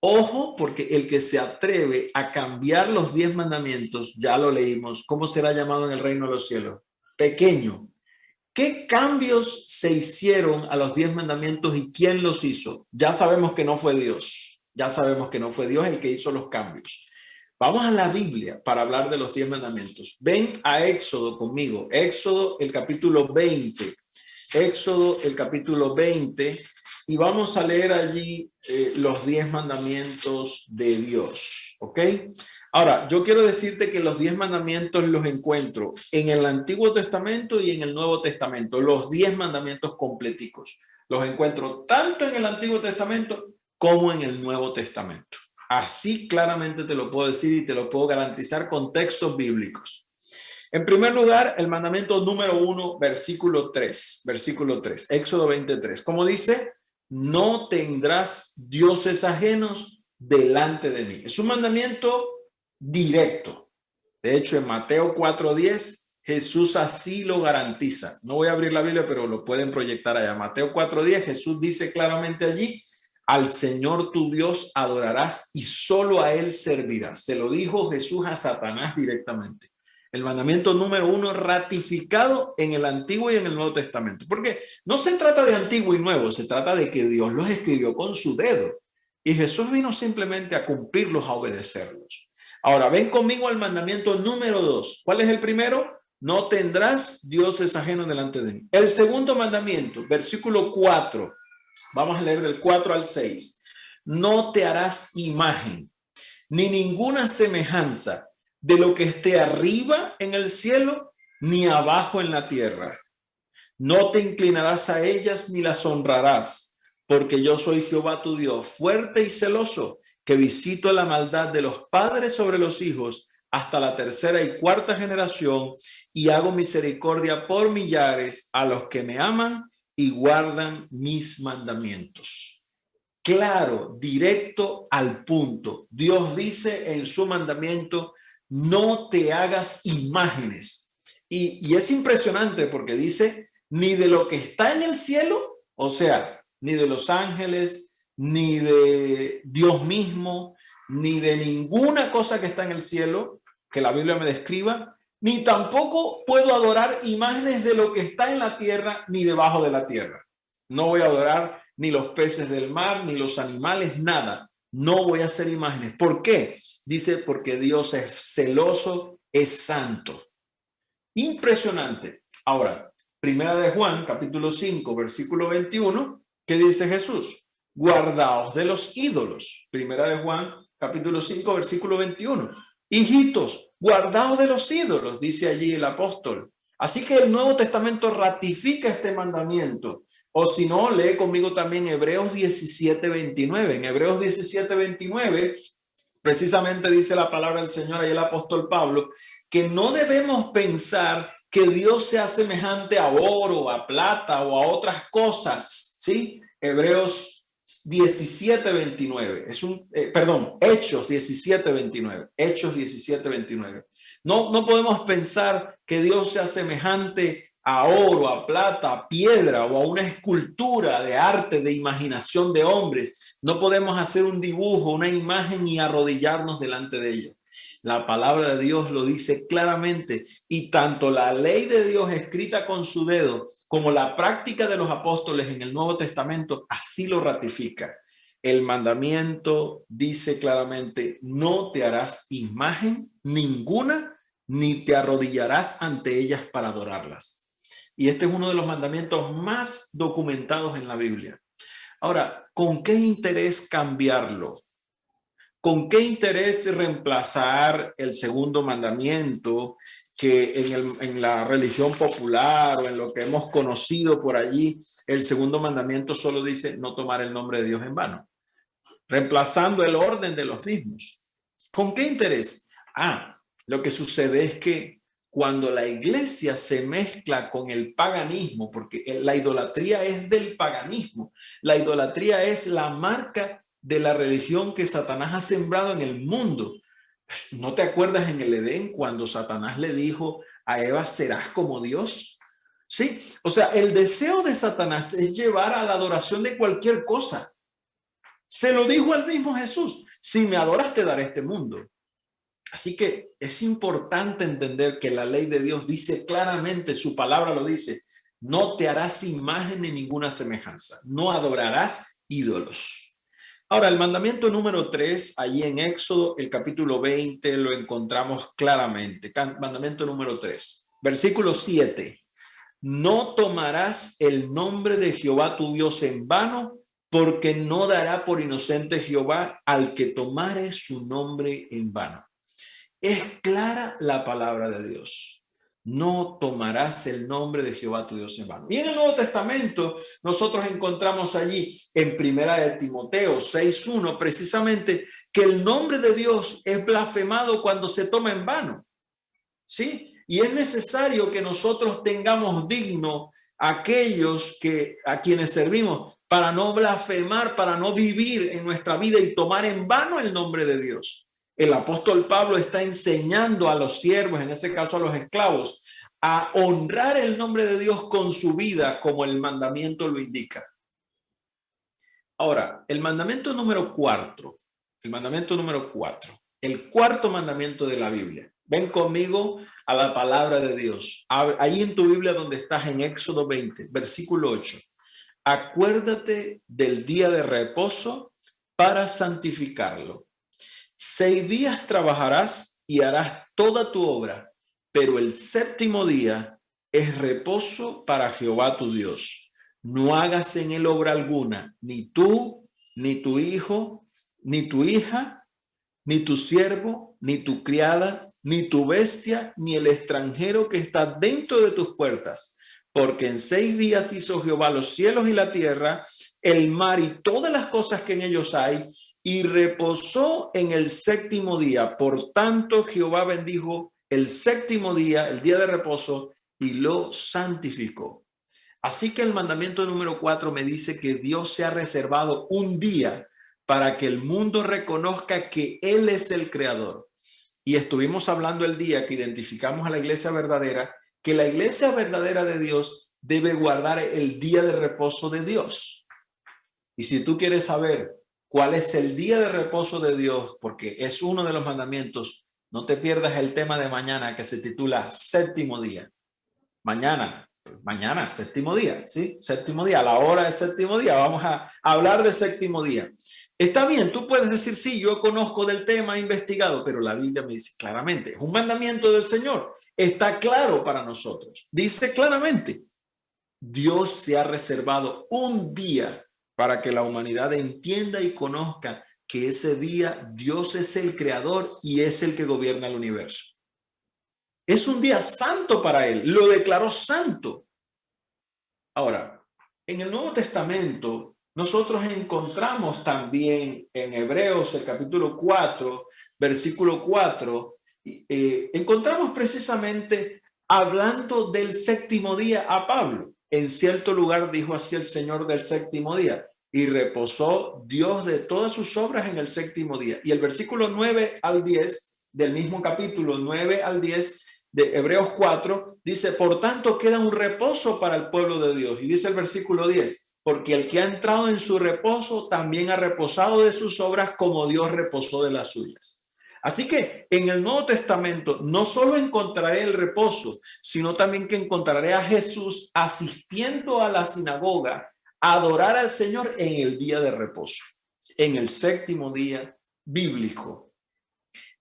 ojo, porque el que se atreve a cambiar los 10 mandamientos, ya lo leímos, ¿cómo será llamado en el reino de los cielos? Pequeño. ¿Qué cambios se hicieron a los 10 mandamientos y quién los hizo? Ya sabemos que no fue Dios. Ya sabemos que no fue Dios el que hizo los cambios. Vamos a la Biblia para hablar de los 10 mandamientos. Ven a Éxodo conmigo. Éxodo, el capítulo 20. Éxodo, el capítulo 20. Y vamos a leer allí los 10 mandamientos de Dios. ¿Ok? Ahora, yo quiero decirte que los 10 mandamientos los encuentro en el Antiguo Testamento y en el Nuevo Testamento. Los 10 mandamientos completicos. Los encuentro tanto en el Antiguo Testamento como en el Nuevo Testamento. Así claramente te lo puedo decir y te lo puedo garantizar con textos bíblicos. En primer lugar, el mandamiento número 1, versículo 3, Éxodo 23. Como dice, no tendrás dioses ajenos delante de mí. Es un mandamiento directo. De hecho, en Mateo 4:10, Jesús así lo garantiza. No voy a abrir la Biblia, pero lo pueden proyectar allá. Mateo 4:10, Jesús dice claramente allí, al Señor tu Dios adorarás y solo a Él servirás. Se lo dijo Jesús a Satanás directamente. El mandamiento número 1 ratificado en el Antiguo y en el Nuevo Testamento. Porque no se trata de Antiguo y Nuevo, se trata de que Dios los escribió con su dedo. Y Jesús vino simplemente a cumplirlos, a obedecerlos. Ahora, ven conmigo al mandamiento número 2. ¿Cuál es el primero? No tendrás dioses ajenos delante de mí. El segundo mandamiento, versículo 4. Vamos a leer del 4 al 6. No te harás imagen ni ninguna semejanza de lo que esté arriba en el cielo ni abajo en la tierra. No te inclinarás a ellas ni las honrarás, porque yo soy Jehová tu Dios, fuerte y celoso, que visito la maldad de los padres sobre los hijos hasta la tercera y cuarta generación, y hago misericordia por millares a los que me aman y guardan mis mandamientos. Claro, directo al punto. Dios dice en su mandamiento, no te hagas imágenes. Y es impresionante porque dice, ni de lo que está en el cielo, o sea, ni de los ángeles, ni de Dios mismo, ni de ninguna cosa que está en el cielo, que la Biblia me describa, ni tampoco puedo adorar imágenes de lo que está en la tierra, ni debajo de la tierra. No voy a adorar ni los peces del mar, ni los animales, nada. No voy a hacer imágenes. ¿Por qué? Dice, porque Dios es celoso, es santo. Impresionante. Ahora, primera de Juan, capítulo 5, versículo 21, ¿qué dice Jesús? Guardaos de los ídolos. Primera de Juan, capítulo 5, versículo 21. Hijitos, guardaos de los ídolos, dice allí el apóstol. Así que el Nuevo Testamento ratifica este mandamiento. O si no, lee conmigo también Hebreos 17:29. En Hebreos 17:29, precisamente dice la palabra del Señor y el apóstol Pablo, que no debemos pensar que Dios sea semejante a oro, a plata o a otras cosas, ¿sí? Hebreos 17:29. Hechos 17:29. Hechos 17:29. No podemos pensar que Dios sea semejante a oro, a plata, a piedra o a una escultura de arte, de imaginación de hombres. No podemos hacer un dibujo, una imagen y arrodillarnos delante de ella. La palabra de Dios lo dice claramente y tanto la ley de Dios escrita con su dedo como la práctica de los apóstoles en el Nuevo Testamento así lo ratifica. El mandamiento dice claramente, no te harás imagen ninguna ni te arrodillarás ante ellas para adorarlas. Y este es uno de los mandamientos más documentados en la Biblia. Ahora, ¿con qué interés cambiarlo? ¿Con qué interés reemplazar el segundo mandamiento que en la religión popular o en lo que hemos conocido por allí, el segundo mandamiento solo dice no tomar el nombre de Dios en vano, reemplazando el orden de los mismos? ¿Con qué interés? Lo que sucede es que cuando la iglesia se mezcla con el paganismo, porque la idolatría es del paganismo, la idolatría es la marca de la religión que Satanás ha sembrado en el mundo. ¿No te acuerdas en el Edén cuando Satanás le dijo a Eva, serás como Dios? ¿Sí? O sea, el deseo de Satanás es llevar a la adoración de cualquier cosa. Se lo dijo el mismo Jesús: si me adoras te daré este mundo. Así que es importante entender que la ley de Dios dice claramente, su palabra lo dice: no te harás imagen ni ninguna semejanza, no adorarás ídolos. Ahora, el mandamiento número 3, allí en Éxodo, el capítulo 20, lo encontramos claramente. Mandamiento número 3, versículo 7. No tomarás el nombre de Jehová tu Dios en vano, porque no dará por inocente Jehová al que tomare su nombre en vano. Es clara la palabra de Dios. No tomarás el nombre de Jehová tu Dios en vano. Y en el Nuevo Testamento nosotros encontramos allí en Primera de Timoteo 6:1 precisamente que el nombre de Dios es blasfemado cuando se toma en vano. ¿Sí? Y es necesario que nosotros tengamos digno a aquellos a quienes servimos, para no blasfemar, para no vivir en nuestra vida y tomar en vano el nombre de Dios. El apóstol Pablo está enseñando a los siervos, en ese caso a los esclavos, a honrar el nombre de Dios con su vida, como el mandamiento lo indica. Ahora, el mandamiento número 4, el cuarto mandamiento de la Biblia. Ven conmigo a la palabra de Dios. Ahí en tu Biblia donde estás, en Éxodo 20, versículo 8. Acuérdate del día de reposo para santificarlo. 6 días trabajarás y harás toda tu obra, pero el séptimo día es reposo para Jehová tu Dios. No hagas en él obra alguna, ni tú, ni tu hijo, ni tu hija, ni tu siervo, ni tu criada, ni tu bestia, ni el extranjero que está dentro de tus puertas. Porque en 6 días hizo Jehová los cielos y la tierra, el mar y todas las cosas que en ellos hay, y reposó en el séptimo día. Por tanto, Jehová bendijo el séptimo día, el día de reposo, y lo santificó. Así que el mandamiento número 4 me dice que Dios se ha reservado un día para que el mundo reconozca que Él es el creador. Y estuvimos hablando el día que identificamos a la iglesia verdadera, que la iglesia verdadera de Dios debe guardar el día de reposo de Dios. Y si tú quieres saber cuál es el día de reposo de Dios, porque es uno de los mandamientos, no te pierdas el tema de mañana, que se titula Séptimo Día. Mañana, séptimo día, ¿sí? Séptimo día, a la hora de séptimo día, vamos a hablar de séptimo día. Está bien, tú puedes decir: sí, yo conozco del tema, he investigado, pero la Biblia me dice claramente, es un mandamiento del Señor, está claro para nosotros. Dice claramente, Dios se ha reservado un día para que la humanidad entienda y conozca que ese día Dios es el creador y es el que gobierna el universo. Es un día santo para él, lo declaró santo. Ahora, en el Nuevo Testamento, nosotros encontramos también en Hebreos, el capítulo 4, versículo 4, encontramos precisamente hablando del séptimo día a Pablo. En cierto lugar dijo así el Señor del séptimo día: y reposó Dios de todas sus obras en el séptimo día. Y el versículo 9 al 10 del mismo capítulo, 9 al 10, de Hebreos 4, dice: por tanto queda un reposo para el pueblo de Dios. Y dice el versículo 10, porque el que ha entrado en su reposo también ha reposado de sus obras, como Dios reposó de las suyas. Así que en el Nuevo Testamento no solo encontraré el reposo, sino también que encontraré a Jesús asistiendo a la sinagoga a adorar al Señor en el día de reposo, en el séptimo día bíblico.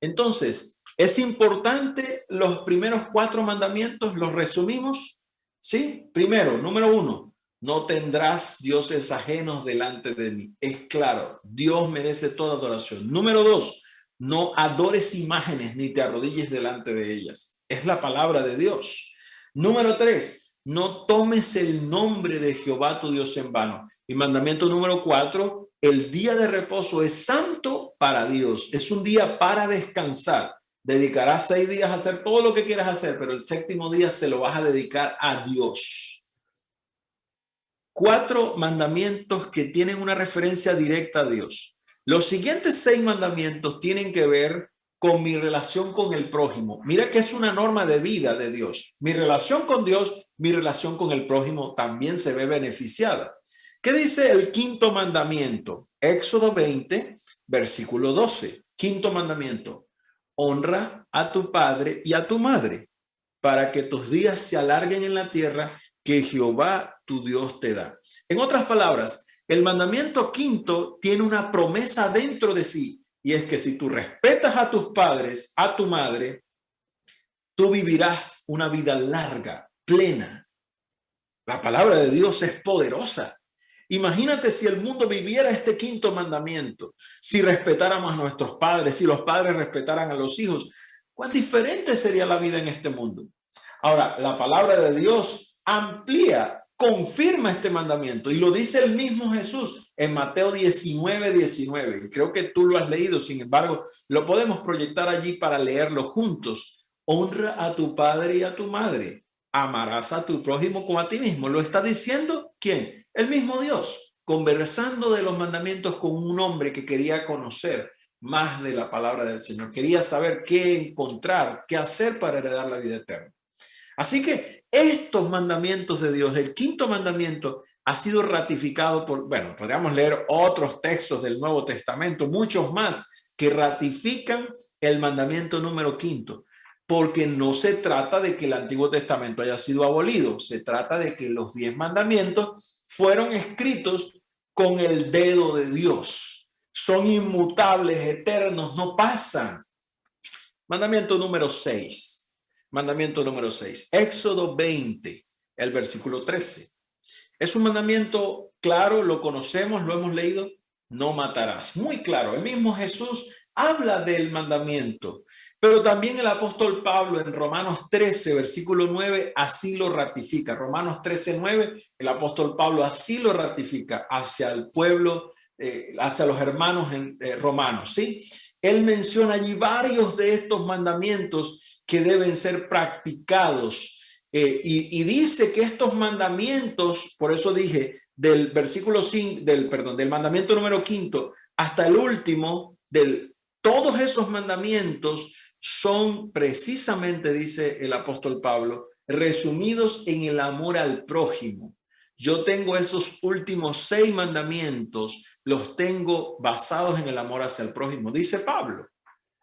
Entonces, es importante los primeros 4 mandamientos, los resumimos, ¿sí? Primero, número 1, no tendrás dioses ajenos delante de mí. Es claro, Dios merece toda adoración. Número 2, no adores imágenes ni te arrodilles delante de ellas. Es la palabra de Dios. Número 3, no tomes el nombre de Jehová tu Dios en vano. Y mandamiento número 4, el día de reposo es santo para Dios. Es un día para descansar. Dedicarás 6 días a hacer todo lo que quieras hacer, pero el séptimo día se lo vas a dedicar a Dios. 4 mandamientos que tienen una referencia directa a Dios. Los siguientes 6 mandamientos tienen que ver con mi relación con el prójimo. Mira que es una norma de vida de Dios. Mi relación con Dios, mi relación con el prójimo también se ve beneficiada. ¿Qué dice el quinto mandamiento? Éxodo 20, versículo 12. Quinto mandamiento: honra a tu padre y a tu madre, para que tus días se alarguen en la tierra que Jehová tu Dios te da. En otras palabras, el mandamiento quinto tiene una promesa dentro de sí, y es que si tú respetas a tus padres, a tu madre, tú vivirás una vida larga, plena. La palabra de Dios es poderosa. Imagínate si el mundo viviera este quinto mandamiento, si respetáramos a nuestros padres, si los padres respetaran a los hijos, cuán diferente sería la vida en este mundo. Ahora, la palabra de Dios amplía, confirma este mandamiento y lo dice el mismo Jesús en Mateo 19:19. Creo que tú lo has leído, sin embargo, lo podemos proyectar allí para leerlo juntos. Honra a tu padre y a tu madre. Amarás a tu prójimo como a ti mismo. ¿Lo está diciendo quién? El mismo Dios, conversando de los mandamientos con un hombre que quería conocer más de la palabra del Señor. Quería saber qué encontrar, qué hacer para heredar la vida eterna. Así que estos mandamientos de Dios, el quinto mandamiento, ha sido ratificado por, bueno, podríamos leer otros textos del Nuevo Testamento, muchos más, que ratifican el mandamiento número quinto. Porque no se trata de que el Antiguo Testamento haya sido abolido, se trata de que los 10 mandamientos fueron escritos con el dedo de Dios. Son inmutables, eternos, no pasan. Mandamiento número 6. Mandamiento número 6. Éxodo 20, el versículo 13. Es un mandamiento claro, lo conocemos, lo hemos leído. No matarás. Muy claro. El mismo Jesús habla del mandamiento. Pero también el apóstol Pablo en Romanos 13, versículo 9, así lo ratifica. Romanos 13, 9, el apóstol Pablo así lo ratifica hacia el pueblo, hacia los hermanos romanos, ¿sí? Él menciona allí varios de estos mandamientos que deben ser practicados. Y dice que estos mandamientos, por eso dije, del versículo 5, del mandamiento número quinto hasta el último, todos esos mandamientos son precisamente, dice el apóstol Pablo, resumidos en el amor al prójimo. Yo tengo esos últimos 6 mandamientos, los tengo basados en el amor hacia el prójimo, dice Pablo.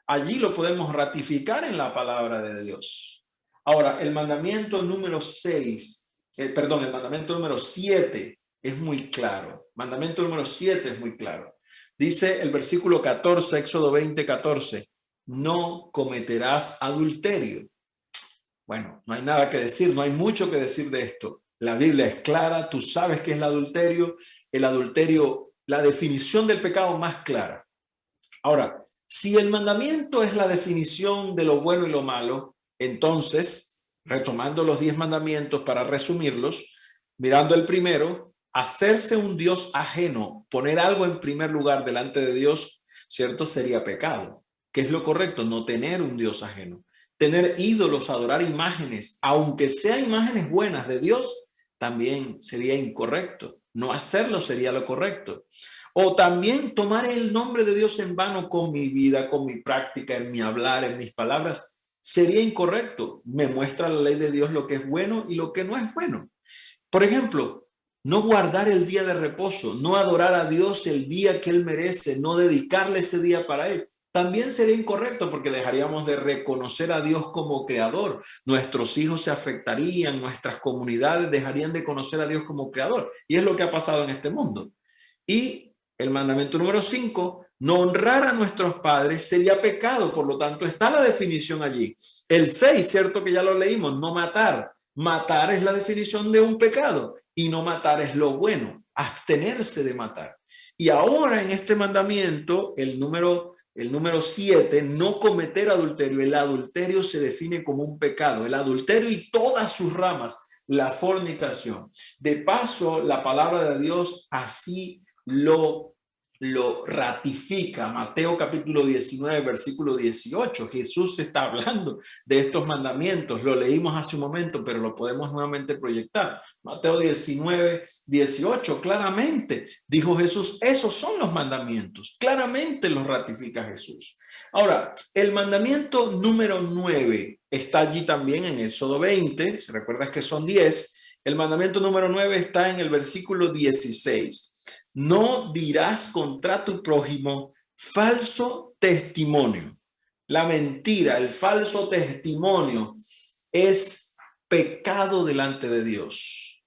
Allí lo podemos ratificar en la palabra de Dios. Ahora, el mandamiento número 6, el mandamiento número 7 es muy claro. Mandamiento número 7 es muy claro. Dice el versículo 14, Éxodo 20, 14, no cometerás adulterio. Bueno, no hay nada que decir, no hay mucho que decir de esto. La Biblia es clara, tú sabes qué es el adulterio, la definición del pecado más clara. Ahora, si el mandamiento es la definición de lo bueno y lo malo, entonces, retomando los 10 mandamientos para resumirlos, mirando el primero, hacerse un Dios ajeno, poner algo en primer lugar delante de Dios, ¿cierto? Sería pecado. ¿Qué es lo correcto? No tener un Dios ajeno. Tener ídolos, adorar imágenes, aunque sean imágenes buenas de Dios, también sería incorrecto. No hacerlo sería lo correcto. O también tomar el nombre de Dios en vano con mi vida, con mi práctica, en mi hablar, en mis palabras, sería incorrecto. Me muestra la ley de Dios lo que es bueno y lo que no es bueno. Por ejemplo, no guardar el día de reposo, no adorar a Dios el día que Él merece, no dedicarle ese día para Él. También sería incorrecto porque dejaríamos de reconocer a Dios como creador. Nuestros hijos se afectarían, nuestras comunidades dejarían de conocer a Dios como creador. Y es lo que ha pasado en este mundo. Y el mandamiento número 5, no honrar a nuestros padres sería pecado, por lo tanto está la definición allí. El 6, cierto que ya lo leímos, no matar. Matar es la definición de un pecado y no matar es lo bueno, abstenerse de matar. Y ahora en este mandamiento, el número 7, no cometer adulterio. El adulterio se define como un pecado, el adulterio y todas sus ramas, la fornicación. De paso, la palabra de Dios así lo lo ratifica. Mateo capítulo 19, versículo 18. Jesús está hablando de estos mandamientos. Lo leímos hace un momento, pero lo podemos nuevamente proyectar. Mateo 19, 18. Claramente dijo Jesús, esos son los mandamientos. Claramente los ratifica Jesús. Ahora, el mandamiento número 9 está allí también en Éxodo 20. ¿Se recuerda que son 10? El mandamiento número 9 está en el versículo 16. No dirás contra tu prójimo falso testimonio. La mentira, el falso testimonio es pecado delante de Dios.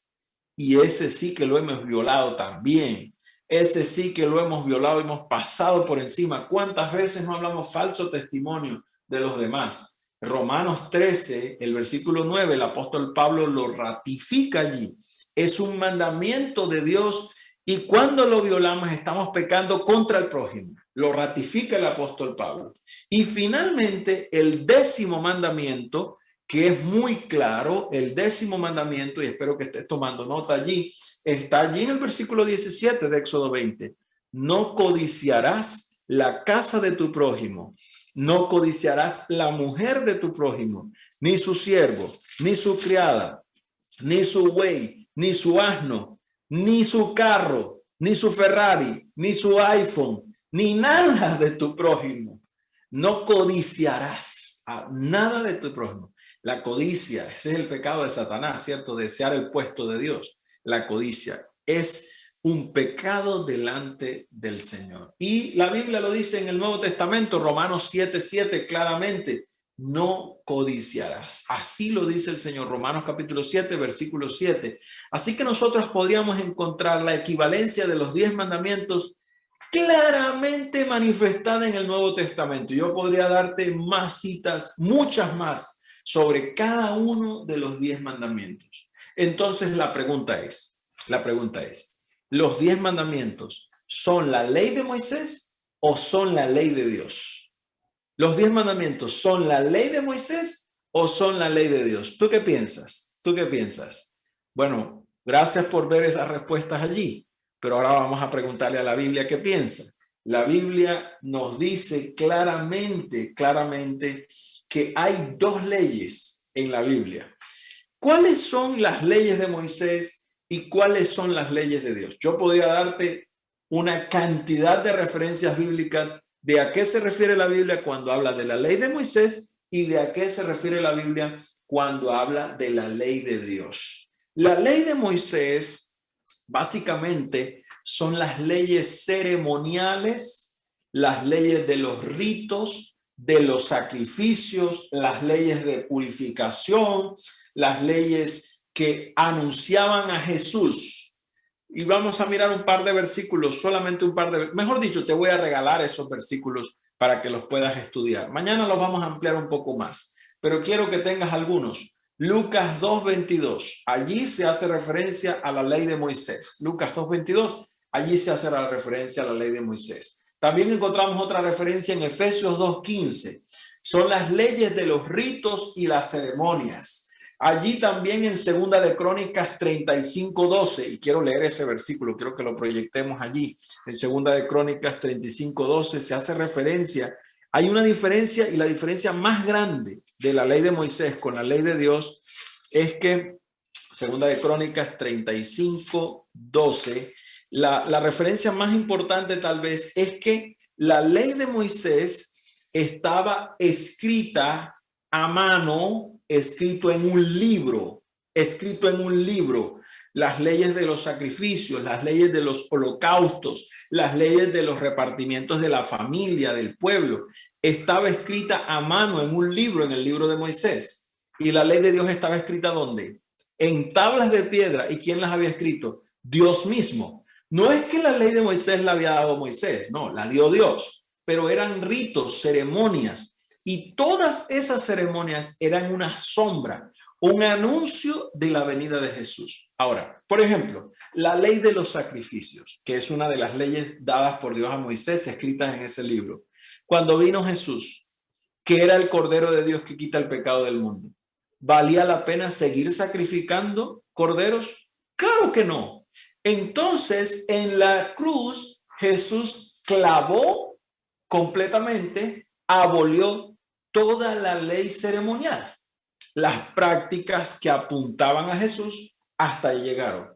Y ese sí que lo hemos violado también. Ese sí que lo hemos violado, hemos pasado por encima. ¿Cuántas veces no hablamos falso testimonio de los demás? Romanos 13, el versículo 9, el apóstol Pablo lo ratifica allí. Es un mandamiento de Dios y cuando lo violamos estamos pecando contra el prójimo. Lo ratifica el apóstol Pablo. Y finalmente el 10º mandamiento, que es muy claro, el 10º mandamiento, y espero que estés tomando nota allí, está allí en el versículo 17 de Éxodo 20. No codiciarás la casa de tu prójimo, no codiciarás la mujer de tu prójimo, ni su siervo, ni su criada, ni su buey, ni su asno, ni su carro, ni su Ferrari, ni su iPhone, ni nada de tu prójimo. No codiciarás a nada de tu prójimo. La codicia, ese es el pecado de Satanás, ¿cierto? Desear el puesto de Dios. La codicia es un pecado delante del Señor. Y la Biblia lo dice en el Nuevo Testamento, Romanos 7:7, claramente, no codiciarás. Así lo dice el Señor, Romanos capítulo 7, versículo 7. Así que nosotros podríamos encontrar la equivalencia de los 10 mandamientos claramente manifestada en el Nuevo Testamento. Yo podría darte más citas, muchas más, sobre cada uno de los 10 mandamientos. Entonces la pregunta es, ¿los 10 mandamientos son la ley de Moisés o son la ley de Dios? ¿Los 10 mandamientos son la ley de Moisés o son la ley de Dios? ¿Tú qué piensas? ¿Tú qué piensas? Bueno, gracias por ver esas respuestas allí, pero ahora vamos a preguntarle a la Biblia qué piensa. La Biblia nos dice claramente que hay 2 leyes en la Biblia. ¿Cuáles son las leyes de Moisés y cuáles son las leyes de Dios? Yo podría darte una cantidad de referencias bíblicas de a qué se refiere la Biblia cuando habla de la ley de Moisés y de a qué se refiere la Biblia cuando habla de la ley de Dios. La ley de Moisés básicamente son las leyes ceremoniales, las leyes de los ritos, de los sacrificios, las leyes de purificación, las leyes que anunciaban a Jesús. Y vamos a mirar un par de versículos, solamente un par de, mejor dicho, te voy a regalar esos versículos para que los puedas estudiar. Mañana los vamos a ampliar un poco más, pero quiero que tengas algunos. Lucas 2:22, allí se hace referencia a la ley de Moisés. Lucas 2:22, allí se hace la referencia a la ley de Moisés. También encontramos otra referencia en Efesios 2:15. Son las leyes de los ritos y las ceremonias. Allí también en Segunda de Crónicas 35:12, y quiero leer ese versículo, quiero que lo proyectemos allí. En Segunda de Crónicas 35:12 se hace referencia. Hay una diferencia, y la diferencia más grande de la ley de Moisés con la ley de Dios es que Segunda de Crónicas 35:12, la referencia más importante tal vez es que la ley de Moisés estaba escrita a mano, escrito en un libro. Las leyes de los sacrificios, las leyes de los holocaustos, las leyes de los repartimientos de la familia, del pueblo, estaba escrita a mano en un libro, en el libro de Moisés. Y la ley de Dios estaba escrita ¿dónde? En tablas de piedra. ¿Y quién las había escrito? Dios mismo. No es que la ley de Moisés la había dado Moisés, no, la dio Dios, pero eran ritos, ceremonias, y todas esas ceremonias eran una sombra, un anuncio de la venida de Jesús. Ahora, por ejemplo, la ley de los sacrificios, que es una de las leyes dadas por Dios a Moisés, escritas en ese libro. Cuando vino Jesús, que era el Cordero de Dios que quita el pecado del mundo, ¿valía la pena seguir sacrificando corderos? Claro que no. Entonces, en la cruz, Jesús clavó completamente, abolió toda la ley ceremonial. Las prácticas que apuntaban a Jesús hasta ahí llegaron.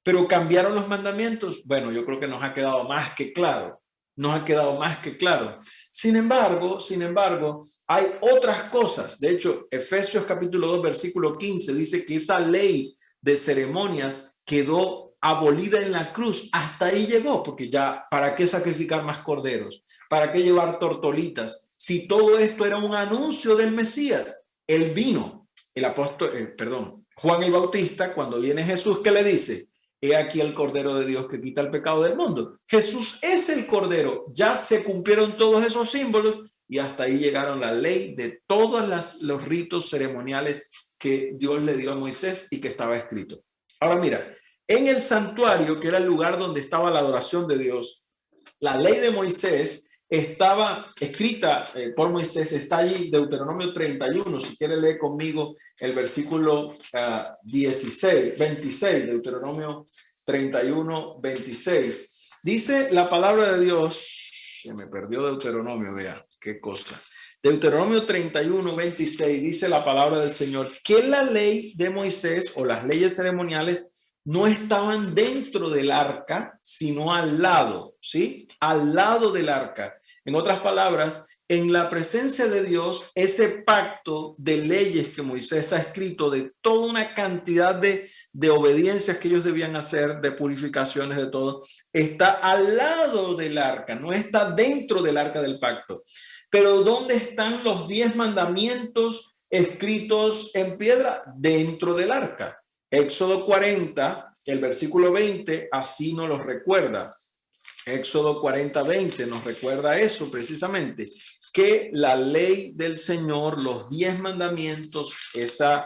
Pero cambiaron los mandamientos. Bueno, yo creo que nos ha quedado más que claro. Nos ha quedado más que claro. Sin embargo, hay otras cosas. De hecho, Efesios capítulo 2, versículo 15 dice que esa ley de ceremonias quedó abolida en la cruz. Hasta ahí llegó, porque ya, ¿para qué sacrificar más corderos? ¿Para qué llevar tortolitas? Si todo esto era un anuncio del Mesías, él vino. El apóstol, Juan el Bautista, cuando viene Jesús, ¿qué le dice? He aquí el Cordero de Dios que quita el pecado del mundo. Jesús es el Cordero. Ya se cumplieron todos esos símbolos y hasta ahí llegaron la ley de todos los ritos ceremoniales que Dios le dio a Moisés y que estaba escrito. Ahora mira, en el santuario, que era el lugar donde estaba la adoración de Dios, la ley de Moisés estaba escrita por Moisés, está allí, Deuteronomio 31, si quiere leer conmigo el versículo 26, Deuteronomio 31, 26. Dice la palabra de Dios, se me perdió Deuteronomio, vea, qué cosa. Deuteronomio 31, 26, dice la palabra del Señor, que la ley de Moisés o las leyes ceremoniales no estaban dentro del arca, sino al lado, ¿sí? Al lado del arca. En otras palabras, en la presencia de Dios, ese pacto de leyes que Moisés ha escrito, de toda una cantidad de obediencias que ellos debían hacer, de purificaciones, de todo, está al lado del arca, no está dentro del arca del pacto. Pero ¿dónde están los 10 mandamientos escritos en piedra? Dentro del arca. Éxodo 40, el versículo 20, así nos lo recuerda. Éxodo 40, 20 nos recuerda eso precisamente, que la ley del Señor, los 10 mandamientos, ese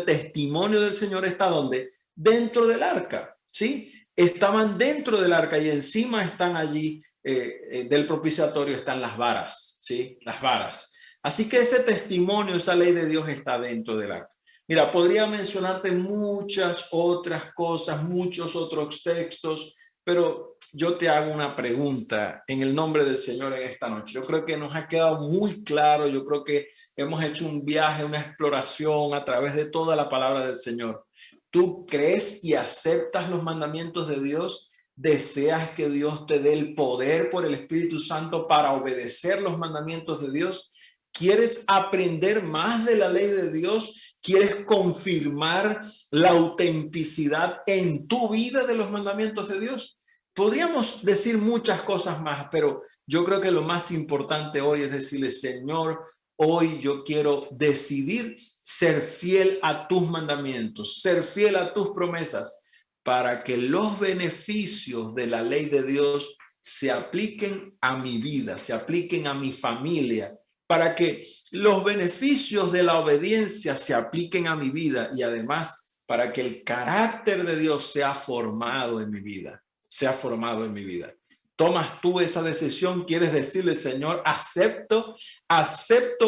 testimonio del Señor está donde? Dentro del arca, ¿sí? Estaban dentro del arca y encima están allí del propiciatorio están las varas, ¿sí? Las varas. Así que ese testimonio, esa ley de Dios está dentro del arca. Mira, podría mencionarte muchas otras cosas, muchos otros textos, pero yo te hago una pregunta en el nombre del Señor en esta noche. Yo creo que nos ha quedado muy claro, yo creo que hemos hecho un viaje, una exploración a través de toda la palabra del Señor. ¿Tú crees y aceptas los mandamientos de Dios? ¿Deseas que Dios te dé el poder por el Espíritu Santo para obedecer los mandamientos de Dios? ¿Quieres aprender más de la ley de Dios? ¿Quieres confirmar la autenticidad en tu vida de los mandamientos de Dios? Podríamos decir muchas cosas más, pero yo creo que lo más importante hoy es decirle, Señor, hoy yo quiero decidir ser fiel a tus mandamientos, ser fiel a tus promesas, para que los beneficios de la ley de Dios se apliquen a mi vida, se apliquen a mi familia, para que los beneficios de la obediencia se apliquen a mi vida y además para que el carácter de Dios sea formado en mi vida, sea formado en mi vida. Tomas tú esa decisión, quieres decirle, Señor, acepto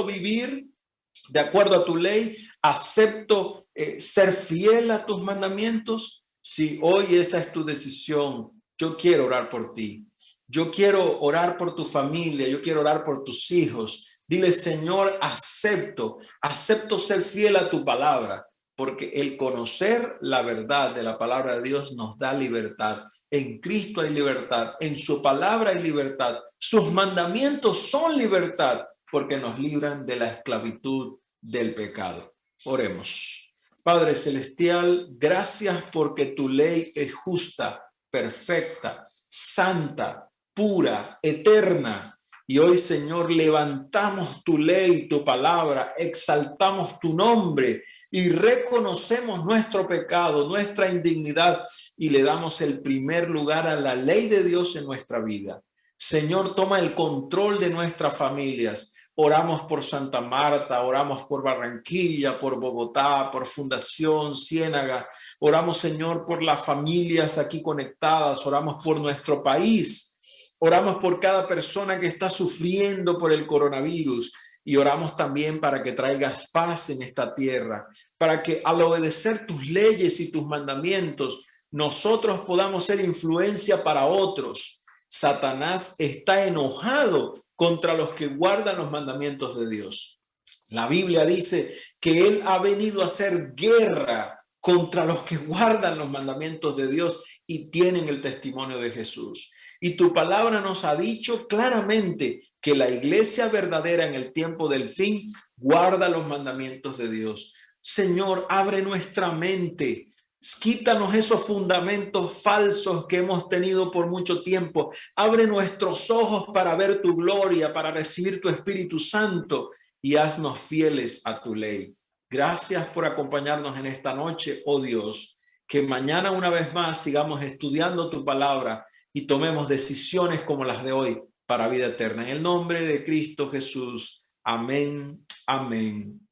vivir de acuerdo a tu ley, acepto ser fiel a tus mandamientos. Si hoy esa es tu decisión, yo quiero orar por ti. Yo quiero orar por tu familia, yo quiero orar por tus hijos. Dile, Señor, acepto ser fiel a tu palabra, porque el conocer la verdad de la palabra de Dios nos da libertad. En Cristo hay libertad, en su palabra hay libertad. Sus mandamientos son libertad, porque nos libran de la esclavitud del pecado. Oremos. Padre Celestial, gracias porque tu ley es justa, perfecta, santa, pura, eterna. Y hoy, Señor, levantamos tu ley, tu palabra, exaltamos tu nombre y reconocemos nuestro pecado, nuestra indignidad y le damos el primer lugar a la ley de Dios en nuestra vida. Señor, toma el control de nuestras familias. Oramos por Santa Marta, oramos por Barranquilla, por Bogotá, por Fundación Ciénaga. Oramos, Señor, por las familias aquí conectadas. Oramos por nuestro país. Oramos por cada persona que está sufriendo por el coronavirus. Y oramos también para que traigas paz en esta tierra, para que al obedecer tus leyes y tus mandamientos nosotros podamos ser influencia para otros. Satanás está enojado contra los que guardan los mandamientos de Dios. La Biblia dice que él ha venido a hacer guerra contra los que guardan los mandamientos de Dios y tienen el testimonio de Jesús. Y tu palabra nos ha dicho claramente que la iglesia verdadera en el tiempo del fin guarda los mandamientos de Dios. Señor, abre nuestra mente. Quítanos esos fundamentos falsos que hemos tenido por mucho tiempo. Abre nuestros ojos para ver tu gloria, para recibir tu Espíritu Santo y haznos fieles a tu ley. Gracias por acompañarnos en esta noche, oh Dios. Que mañana una vez más sigamos estudiando tu palabra y tomemos decisiones como las de hoy para vida eterna. En el nombre de Cristo Jesús. Amén, amén